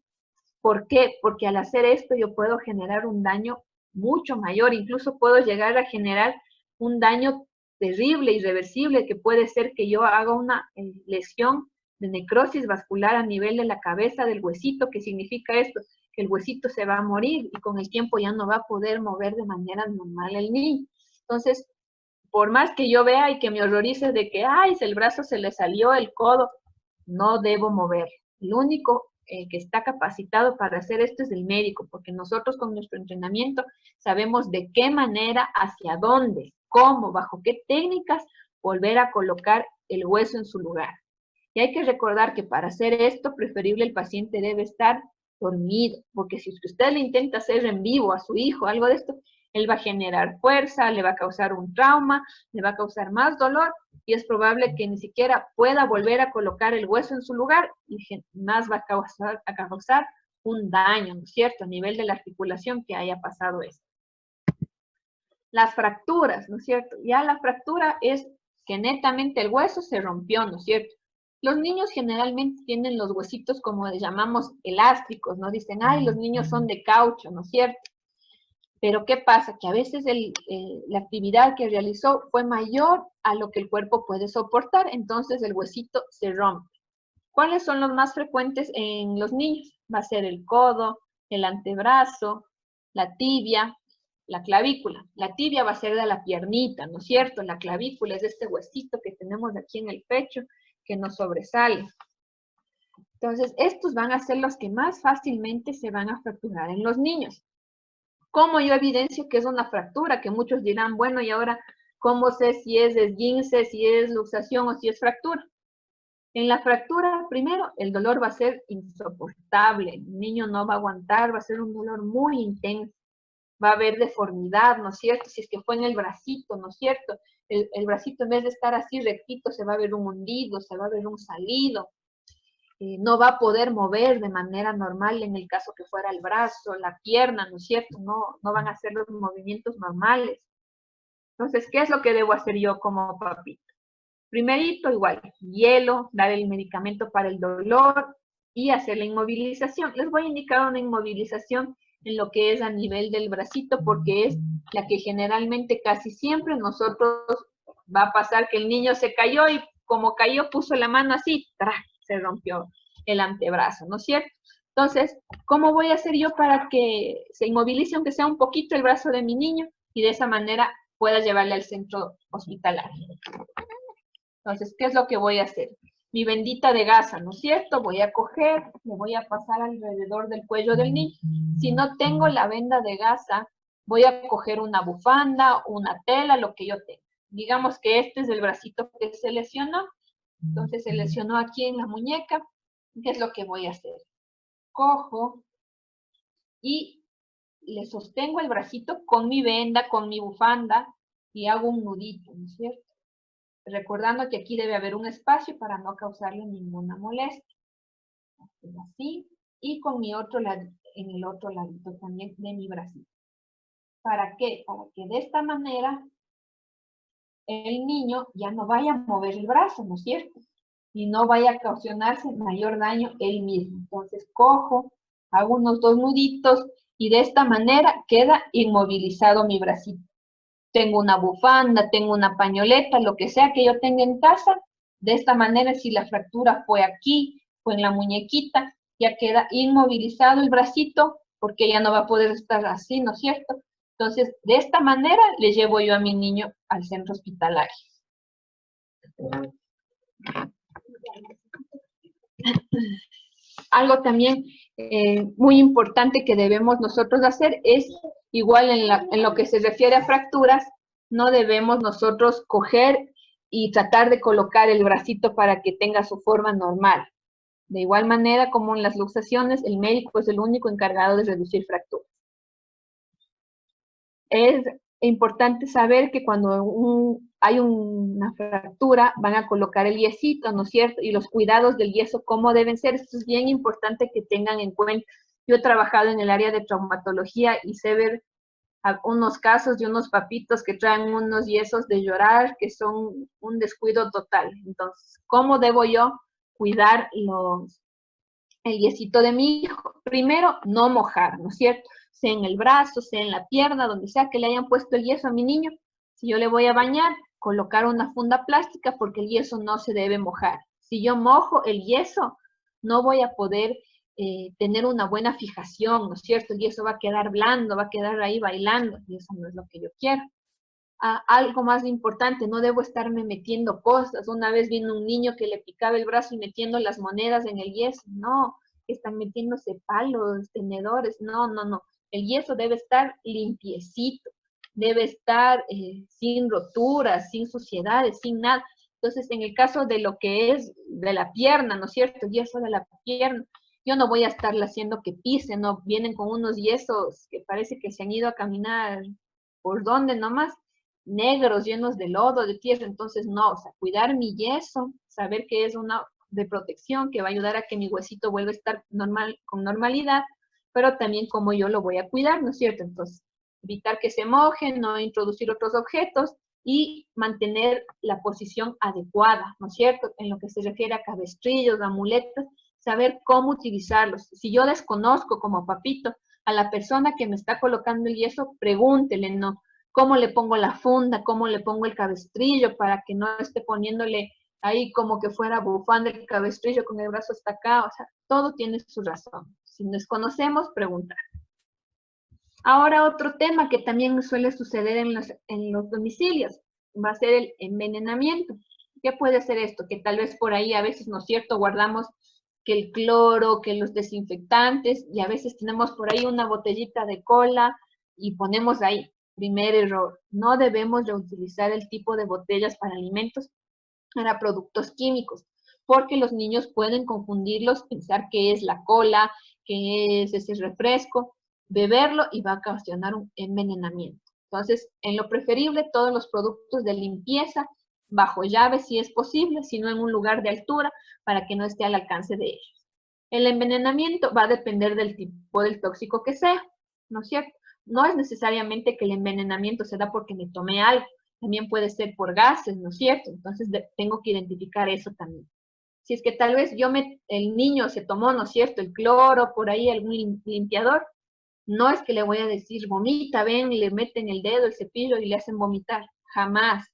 ¿Por qué? Porque al hacer esto yo puedo generar un daño mucho mayor, incluso puedo llegar a generar un daño terrible, irreversible, que puede ser que yo haga una lesión de necrosis vascular a nivel de la cabeza del huesito. ¿Qué significa esto? Que el huesito se va a morir y con el tiempo ya no va a poder mover de manera normal el niño. Entonces, por más que yo vea y que me horrorice de que, ay, el brazo se le salió, el codo, no debo mover. El único que está capacitado para hacer esto es el médico, porque nosotros con nuestro entrenamiento sabemos de qué manera, hacia dónde, cómo, bajo qué técnicas volver a colocar el hueso en su lugar. Y hay que recordar que para hacer esto, preferible el paciente debe estar dormido, porque si usted le intenta hacer en vivo a su hijo algo de esto, él va a generar fuerza, le va a causar un trauma, le va a causar más dolor y es probable que ni siquiera pueda volver a colocar el hueso en su lugar y más va a causar un daño, ¿no es cierto?, a nivel de la articulación que haya pasado esto. Las fracturas, ¿no es cierto? Ya la fractura es que netamente el hueso se rompió, ¿no es cierto? Los niños generalmente tienen los huesitos como le llamamos elásticos, ¿no? Dicen, ay, los niños son de caucho, ¿no es cierto? Pero ¿qué pasa? Que a veces la actividad que realizó fue mayor a lo que el cuerpo puede soportar, entonces el huesito se rompe. ¿Cuáles son los más frecuentes en los niños? Va a ser el codo, el antebrazo, la tibia, la clavícula. La tibia va a ser de la piernita, ¿no es cierto? La clavícula es de este huesito que tenemos aquí en el pecho que nos sobresale. Entonces, estos van a ser los que más fácilmente se van a fracturar en los niños. ¿Cómo yo evidencio que es una fractura? Que muchos dirán, bueno, y ahora, ¿cómo sé si es esguince, si es luxación o si es fractura? En la fractura, primero, el dolor va a ser insoportable. El niño no va a aguantar, va a ser un dolor muy intenso. Va a haber deformidad, ¿no es cierto? Si es que fue en el bracito, ¿no es cierto? El bracito en vez de estar así rectito, se va a ver un hundido, se va a ver un salido. No va a poder mover de manera normal en el caso que fuera el brazo, la pierna, ¿no es cierto? No van a hacer los movimientos normales. Entonces, ¿qué es lo que debo hacer yo como papito? Primerito, igual, hielo, dar el medicamento para el dolor y hacer la inmovilización. Les voy a indicar una inmovilización en lo que es a nivel del bracito, porque es la que generalmente casi siempre nosotros va a pasar que el niño se cayó y como cayó puso la mano así, ¡trac!, se rompió el antebrazo, ¿no es cierto? Entonces, ¿cómo voy a hacer yo para que se inmovilice aunque sea un poquito el brazo de mi niño y de esa manera pueda llevarle al centro hospitalario? Entonces, ¿qué es lo que voy a hacer? Mi bendita de gasa, ¿no es cierto? Voy a coger, me voy a pasar alrededor del cuello del niño. Si no tengo la venda de gasa, voy a coger una bufanda, una tela, lo que yo tenga. Digamos que este es el bracito que se lesionó. Entonces se lesionó aquí en la muñeca. ¿Qué es lo que voy a hacer? Cojo y le sostengo el bracito con mi venda, con mi bufanda y hago un nudito, ¿no es cierto? Recordando que aquí debe haber un espacio para no causarle ninguna molestia. Así. Y con mi otro lado, en el otro ladito también de mi bracito. ¿Para qué? Para que de esta manera el niño ya no vaya a mover el brazo, ¿no es cierto? Y no vaya a ocasionarse mayor daño él mismo. Entonces cojo, hago unos 2 nuditos y de esta manera queda inmovilizado mi bracito. Tengo una bufanda, tengo una pañoleta, lo que sea que yo tenga en casa. De esta manera, si la fractura fue aquí, fue en la muñequita, ya queda inmovilizado el bracito, porque ya no va a poder estar así, ¿no es cierto? Entonces, de esta manera le llevo yo a mi niño al centro hospitalario. Algo también muy importante que debemos nosotros hacer es, igual en lo que se refiere a fracturas, no debemos nosotros coger y tratar de colocar el bracito para que tenga su forma normal. De igual manera, como en las luxaciones, el médico es el único encargado de reducir fracturas. Es importante saber que cuando hay una fractura, van a colocar el yesito, ¿no es cierto? Y los cuidados del yeso, ¿cómo deben ser? Esto es bien importante que tengan en cuenta. Yo he trabajado en el área de traumatología y sé ver unos casos de unos papitos que traen unos yesos de llorar que son un descuido total. Entonces, ¿cómo debo yo cuidar el yesito de mi hijo? Primero, no mojar, ¿no es cierto? Sea en el brazo, sea en la pierna, donde sea que le hayan puesto el yeso a mi niño. Si yo le voy a bañar, colocar una funda plástica porque el yeso no se debe mojar. Si yo mojo el yeso, no voy a poder tener una buena fijación, ¿no es cierto? El yeso va a quedar blando, va a quedar ahí bailando, y eso no es lo que yo quiero. Algo más importante, no debo estarme metiendo cosas. Una vez vino un niño que le picaba el brazo y metiendo las monedas en el yeso. No, están metiéndose palos, tenedores. No, no, no. El yeso debe estar limpiecito, debe estar sin roturas, sin suciedades, sin nada. Entonces, en el caso de lo que es de la pierna, ¿no es cierto? El yeso de la pierna, yo no voy a estarle haciendo que pise, ¿no? Vienen con unos yesos que parece que se han ido a caminar por donde nomás, negros, llenos de lodo, de tierra. Entonces no, o sea, cuidar mi yeso, saber que es una de protección que va a ayudar a que mi huesito vuelva a estar normal, con normalidad, pero también cómo yo lo voy a cuidar, ¿no es cierto? Entonces, evitar que se mojen, no introducir otros objetos y mantener la posición adecuada, ¿no es cierto? En lo que se refiere a cabestrillos, amuletos, saber cómo utilizarlos. Si yo desconozco como papito a la persona que me está colocando el yeso, pregúntele, ¿no? Cómo le pongo la funda, cómo le pongo el cabestrillo para que no esté poniéndole ahí como que fuera bufando el cabestrillo con el brazo hasta acá. O sea, todo tiene su razón. Si desconocemos, preguntar. Ahora otro tema que también suele suceder en los domicilios va a ser el envenenamiento. ¿Qué puede ser esto? Que tal vez por ahí a veces, ¿no es cierto?, guardamos que el cloro, que los desinfectantes, y a veces tenemos por ahí una botellita de cola y ponemos ahí. Primer error, no debemos reutilizar el tipo de botellas para alimentos, para productos químicos, porque los niños pueden confundirlos, pensar que es la cola, que es ese refresco, beberlo y va a ocasionar un envenenamiento. Entonces, en lo preferible, todos los productos de limpieza bajo llave si es posible, sino en un lugar de altura para que no esté al alcance de ellos. El envenenamiento va a depender del tipo del tóxico que sea, ¿no es cierto? No es necesariamente que el envenenamiento se da porque me tomé algo, también puede ser por gases, ¿no es cierto? Entonces tengo que identificar eso también. Si es que tal vez el niño se tomó, ¿no es cierto?, el cloro, por ahí algún limpiador, no es que le voy a decir, vomita, ven, le meten el dedo, el cepillo y le hacen vomitar. Jamás.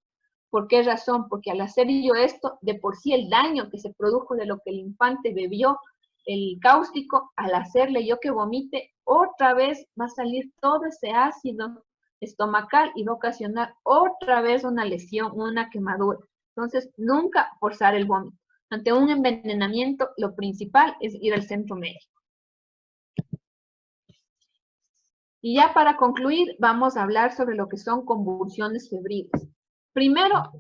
¿Por qué razón? Porque al hacer yo esto, de por sí el daño que se produjo de lo que el infante bebió, el cáustico, al hacerle yo que vomite, otra vez va a salir todo ese ácido estomacal y va a ocasionar otra vez una lesión, una quemadura. Entonces, nunca forzar el vómito. Ante un envenenamiento, lo principal es ir al centro médico. Y ya para concluir, vamos a hablar sobre lo que son convulsiones febriles. Primero,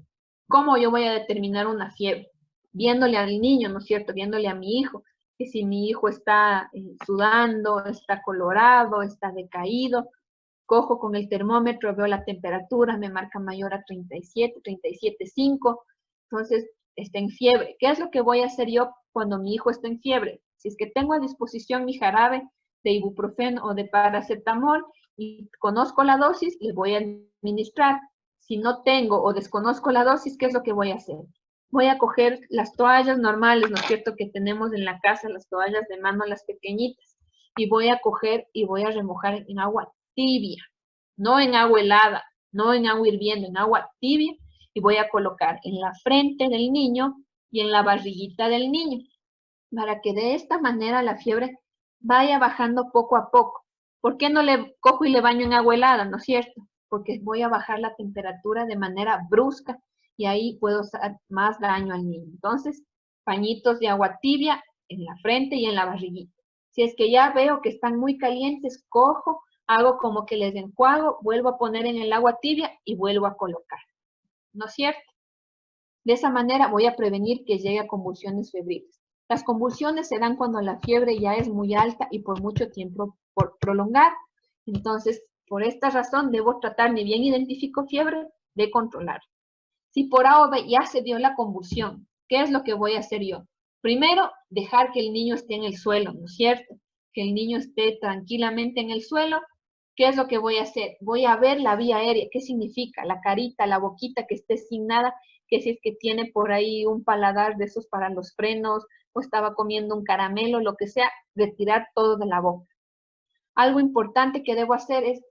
¿cómo yo voy a determinar una fiebre? Viéndole al niño, ¿no es cierto? Viéndole a mi hijo, que si mi hijo está sudando, está colorado, está decaído, cojo con el termómetro, veo la temperatura, me marca mayor a 37, 37,5, entonces está en fiebre. ¿Qué es lo que voy a hacer yo cuando mi hijo está en fiebre? Si es que tengo a disposición mi jarabe de ibuprofeno o de paracetamol y conozco la dosis, le voy a administrar. Si no tengo o desconozco la dosis, ¿qué es lo que voy a hacer? Voy a coger las toallas normales, ¿no es cierto?, que tenemos en la casa, las toallas de mano, las pequeñitas, y voy a coger y voy a remojar en agua tibia, no en agua helada, no en agua hirviendo, en agua tibia, y voy a colocar en la frente del niño y en la barriguita del niño, para que de esta manera la fiebre vaya bajando poco a poco. ¿Por qué no le cojo y le baño en agua helada, no es cierto? Porque voy a bajar la temperatura de manera brusca y ahí puedo hacer más daño al niño. Entonces, pañitos de agua tibia en la frente y en la barriguita. Si es que ya veo que están muy calientes, cojo, hago como que les enjuago, vuelvo a poner en el agua tibia y vuelvo a colocar. ¿No es cierto? De esa manera voy a prevenir que llegue a convulsiones febriles. Las convulsiones se dan cuando la fiebre ya es muy alta y por mucho tiempo prolongada. Entonces, Por esta razón debo tratar, ni bien identifico fiebre, de controlar. Si por A o B ya se dio la convulsión, ¿qué es lo que voy a hacer yo? Primero, dejar que el niño esté en el suelo, ¿no es cierto? Que el niño esté tranquilamente en el suelo. ¿Qué es lo que voy a hacer? Voy a ver la vía aérea. ¿Qué significa? La carita, la boquita que esté sin nada, que si es que tiene por ahí un paladar de esos para los frenos, o estaba comiendo un caramelo, lo que sea, retirar todo de la boca. Algo importante que debo hacer es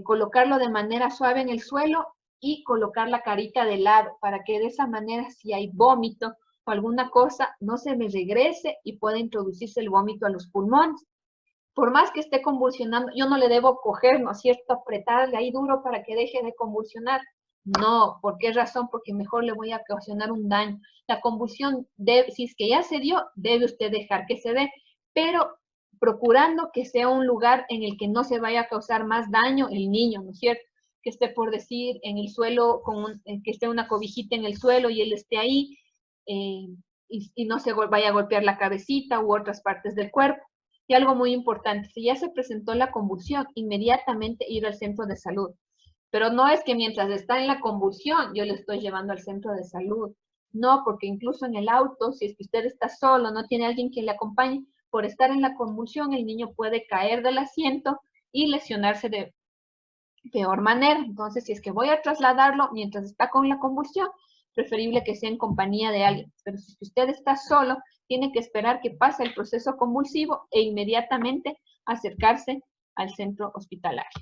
colocarlo de manera suave en el suelo y colocar la carita de lado para que de esa manera, si hay vómito o alguna cosa, no se me regrese y pueda introducirse el vómito a los pulmones. Por más que esté convulsionando, yo no le debo coger, ¿no es cierto?, apretarle ahí duro para que deje de convulsionar. No, ¿por qué razón? Porque mejor le voy a ocasionar un daño. La convulsión, si es que ya se dio, debe usted dejar que se dé, pero procurando que sea un lugar en el que no se vaya a causar más daño el niño, ¿no es cierto? Que esté, por decir, en el suelo, que esté una cobijita en el suelo y él esté ahí, y no se vaya a golpear la cabecita u otras partes del cuerpo. Y algo muy importante, si ya se presentó la convulsión, inmediatamente ir al centro de salud. Pero no es que mientras está en la convulsión yo le estoy llevando al centro de salud. No, porque incluso en el auto, si es que usted está solo, no tiene alguien que le acompañe, por estar en la convulsión el niño puede caer del asiento y lesionarse de peor manera. Entonces, si es que voy a trasladarlo mientras está con la convulsión, preferible que sea en compañía de alguien. Pero si usted está solo, tiene que esperar que pase el proceso convulsivo e inmediatamente acercarse al centro hospitalario.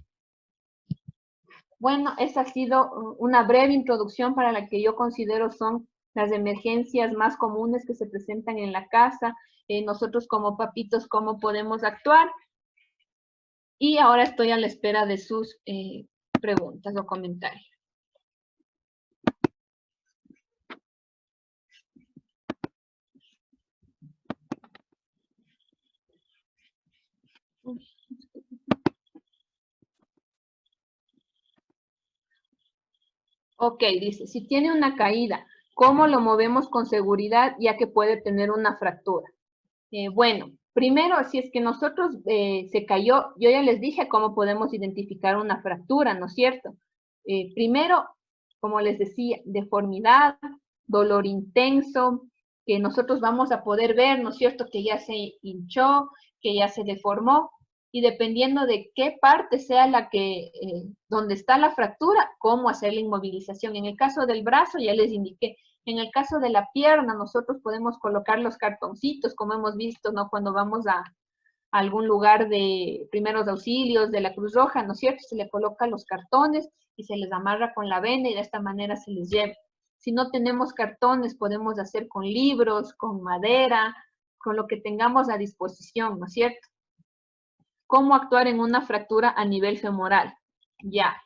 Bueno, esa ha sido una breve introducción para la que yo considero son las emergencias más comunes que se presentan en la casa. Nosotros como papitos, cómo podemos actuar. Y ahora estoy a la espera de sus preguntas o comentarios. Ok, dice, si tiene una caída, ¿cómo lo movemos con seguridad ya que puede tener una fractura? Bueno, primero, si es que nosotros se cayó, yo ya les dije cómo podemos identificar una fractura, ¿no es cierto? Primero, como les decía, deformidad, dolor intenso, que nosotros vamos a poder ver, ¿no es cierto?, que ya se hinchó, que ya se deformó, y dependiendo de qué parte sea la que, donde está la fractura, cómo hacer la inmovilización. En el caso del brazo, ya les indiqué. En el caso de la pierna, nosotros podemos colocar los cartoncitos, como hemos visto, ¿no?, cuando vamos a algún lugar de primeros auxilios, de la Cruz Roja, ¿no es cierto? Se le coloca los cartones y se les amarra con la venda y de esta manera se les lleva. Si no tenemos cartones, podemos hacer con libros, con madera, con lo que tengamos a disposición, ¿no es cierto? ¿Cómo actuar en una fractura a nivel femoral? Ya.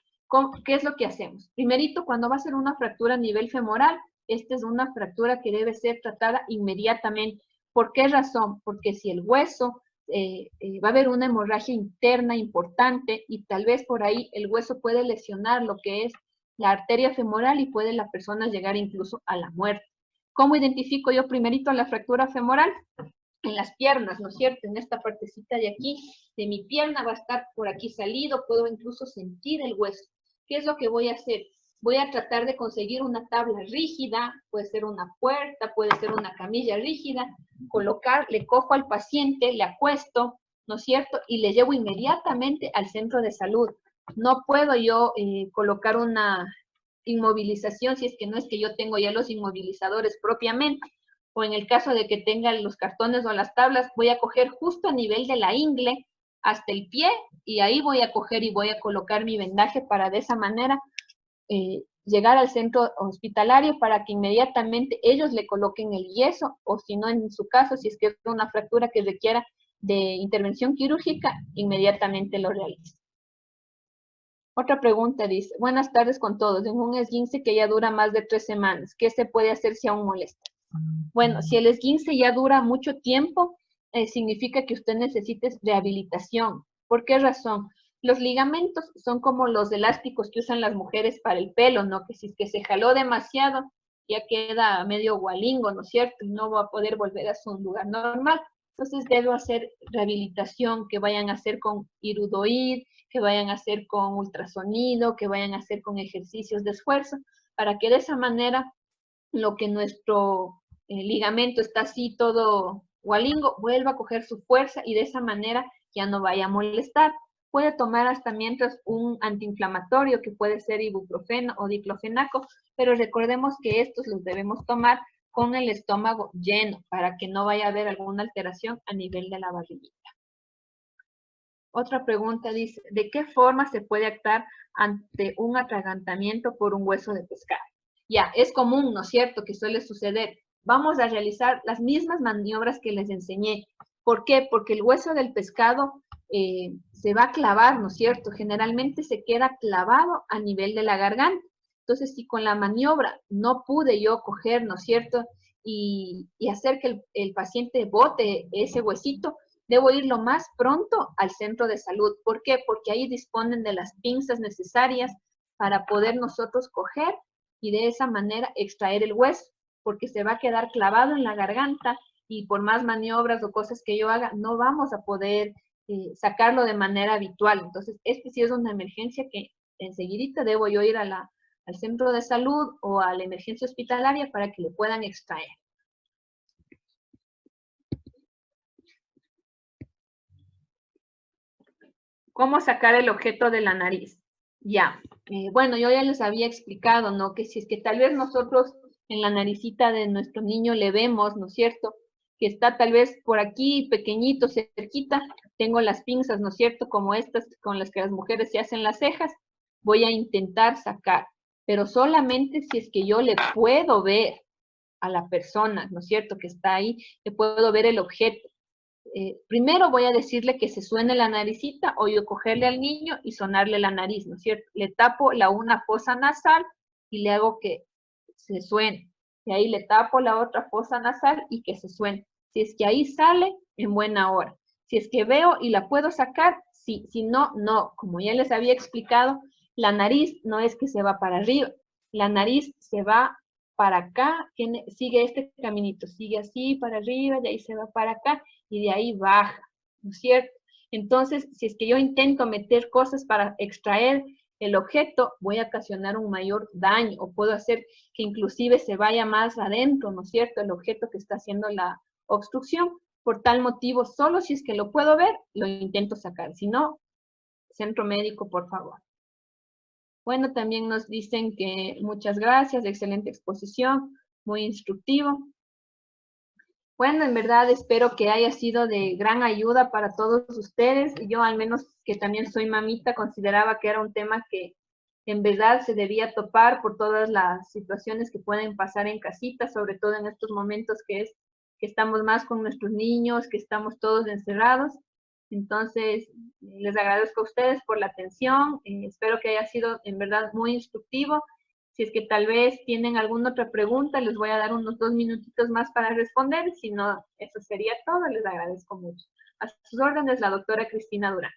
¿Qué es lo que hacemos? Primerito, cuando va a ser una fractura a nivel femoral, esta es una fractura que debe ser tratada inmediatamente. ¿Por qué razón? Porque si el hueso va a haber una hemorragia interna importante y tal vez por ahí el hueso puede lesionar lo que es la arteria femoral y puede la persona llegar incluso a la muerte. ¿Cómo identifico yo primerito la fractura femoral? En las piernas, ¿no es cierto? En esta partecita de aquí, de mi pierna va a estar por aquí salido, puedo incluso sentir el hueso. ¿Qué es lo que voy a hacer? Voy a tratar de conseguir una tabla rígida, puede ser una puerta, puede ser una camilla rígida, le cojo al paciente, le acuesto, ¿no es cierto? Y le llevo inmediatamente al centro de salud. No puedo yo colocar una inmovilización si es que no es que yo tengo ya los inmovilizadores propiamente, o en el caso de que tenga los cartones o las tablas, voy a coger justo a nivel de la ingle hasta el pie y ahí voy a coger y voy a colocar mi vendaje para de esa manera llegar al centro hospitalario para que inmediatamente ellos le coloquen el yeso o si no, en su caso, si es que es una fractura que requiera de intervención quirúrgica, inmediatamente lo realiza. Otra pregunta dice, buenas tardes con todos, en un esguince que ya dura más de 3 semanas, ¿qué se puede hacer si aún molesta? Bueno, si el esguince ya dura mucho tiempo, significa que usted necesita rehabilitación. ¿Por qué razón? Los ligamentos son como los elásticos que usan las mujeres para el pelo, ¿no? Que si es que se jaló demasiado, ya queda medio gualingo, ¿no es cierto? Y no va a poder volver a su lugar normal. Entonces debo hacer rehabilitación, que vayan a hacer con Irudoid, que vayan a hacer con ultrasonido, que vayan a hacer con ejercicios de esfuerzo, para que de esa manera lo que nuestro ligamento está así todo gualingo, vuelva a coger su fuerza y de esa manera ya no vaya a molestar. Puede tomar hasta mientras un antiinflamatorio que puede ser ibuprofeno o diclofenaco, pero recordemos que estos los debemos tomar con el estómago lleno para que no vaya a haber alguna alteración a nivel de la barriguita. Otra pregunta dice, ¿de qué forma se puede actuar ante un atragantamiento por un hueso de pescado? Ya, es común, ¿no es cierto?, que suele suceder. Vamos a realizar las mismas maniobras que les enseñé. ¿Por qué? Porque el hueso del pescado se va a clavar, ¿no es cierto? Generalmente se queda clavado a nivel de la garganta. Entonces, si con la maniobra no pude yo coger, ¿no es cierto?, y hacer que el paciente bote ese huesito, debo ir lo más pronto al centro de salud. ¿Por qué? Porque ahí disponen de las pinzas necesarias para poder nosotros coger y de esa manera extraer el hueso, porque se va a quedar clavado en la garganta y por más maniobras o cosas que yo haga, no vamos a poder sacarlo de manera habitual. Entonces, este sí es una emergencia que enseguidita debo yo ir al centro de salud o a la emergencia hospitalaria para que le puedan extraer. ¿Cómo sacar el objeto de la nariz? Ya, bueno, yo ya les había explicado, ¿no? Que si es que tal vez nosotros en la naricita de nuestro niño le vemos, ¿no es cierto?, que está tal vez por aquí, pequeñito, cerquita, tengo las pinzas, ¿no es cierto?, como estas con las que las mujeres se hacen las cejas, voy a intentar sacar, pero solamente si es que yo le puedo ver a la persona, ¿no es cierto?, que está ahí, le puedo ver el objeto. Primero voy a decirle que se suene la naricita o yo cogerle al niño y sonarle la nariz, ¿no es cierto? Le tapo una fosa nasal y le hago que se suene. Y ahí le tapo la otra fosa nasal y que se suene. Si es que ahí sale, en buena hora. Si es que veo y la puedo sacar, sí. Si no, no. Como ya les había explicado, la nariz no es que se va para arriba. La nariz se va para acá, sigue este caminito, sigue así para arriba, de ahí se va para acá y de ahí baja, ¿no es cierto? Entonces, si es que yo intento meter cosas para extraer el objeto, voy a ocasionar un mayor daño o puedo hacer que inclusive se vaya más adentro, ¿no es cierto?, el objeto que está haciendo la obstrucción. Por tal motivo, solo si es que lo puedo ver, lo intento sacar. Si no, centro médico, por favor. Bueno, también nos dicen que muchas gracias, excelente exposición, muy instructivo. Bueno, en verdad espero que haya sido de gran ayuda para todos ustedes. Yo al menos que también soy mamita, consideraba que era un tema que en verdad se debía topar por todas las situaciones que pueden pasar en casita, sobre todo en estos momentos que estamos más con nuestros niños, que estamos todos encerrados. Entonces, les agradezco a ustedes por la atención. Espero que haya sido en verdad muy instructivo. Si es que tal vez tienen alguna otra pregunta, les voy a dar unos 2 minutitos más para responder. Si no, eso sería todo. Les agradezco mucho. A sus órdenes, la doctora Cristina Durán.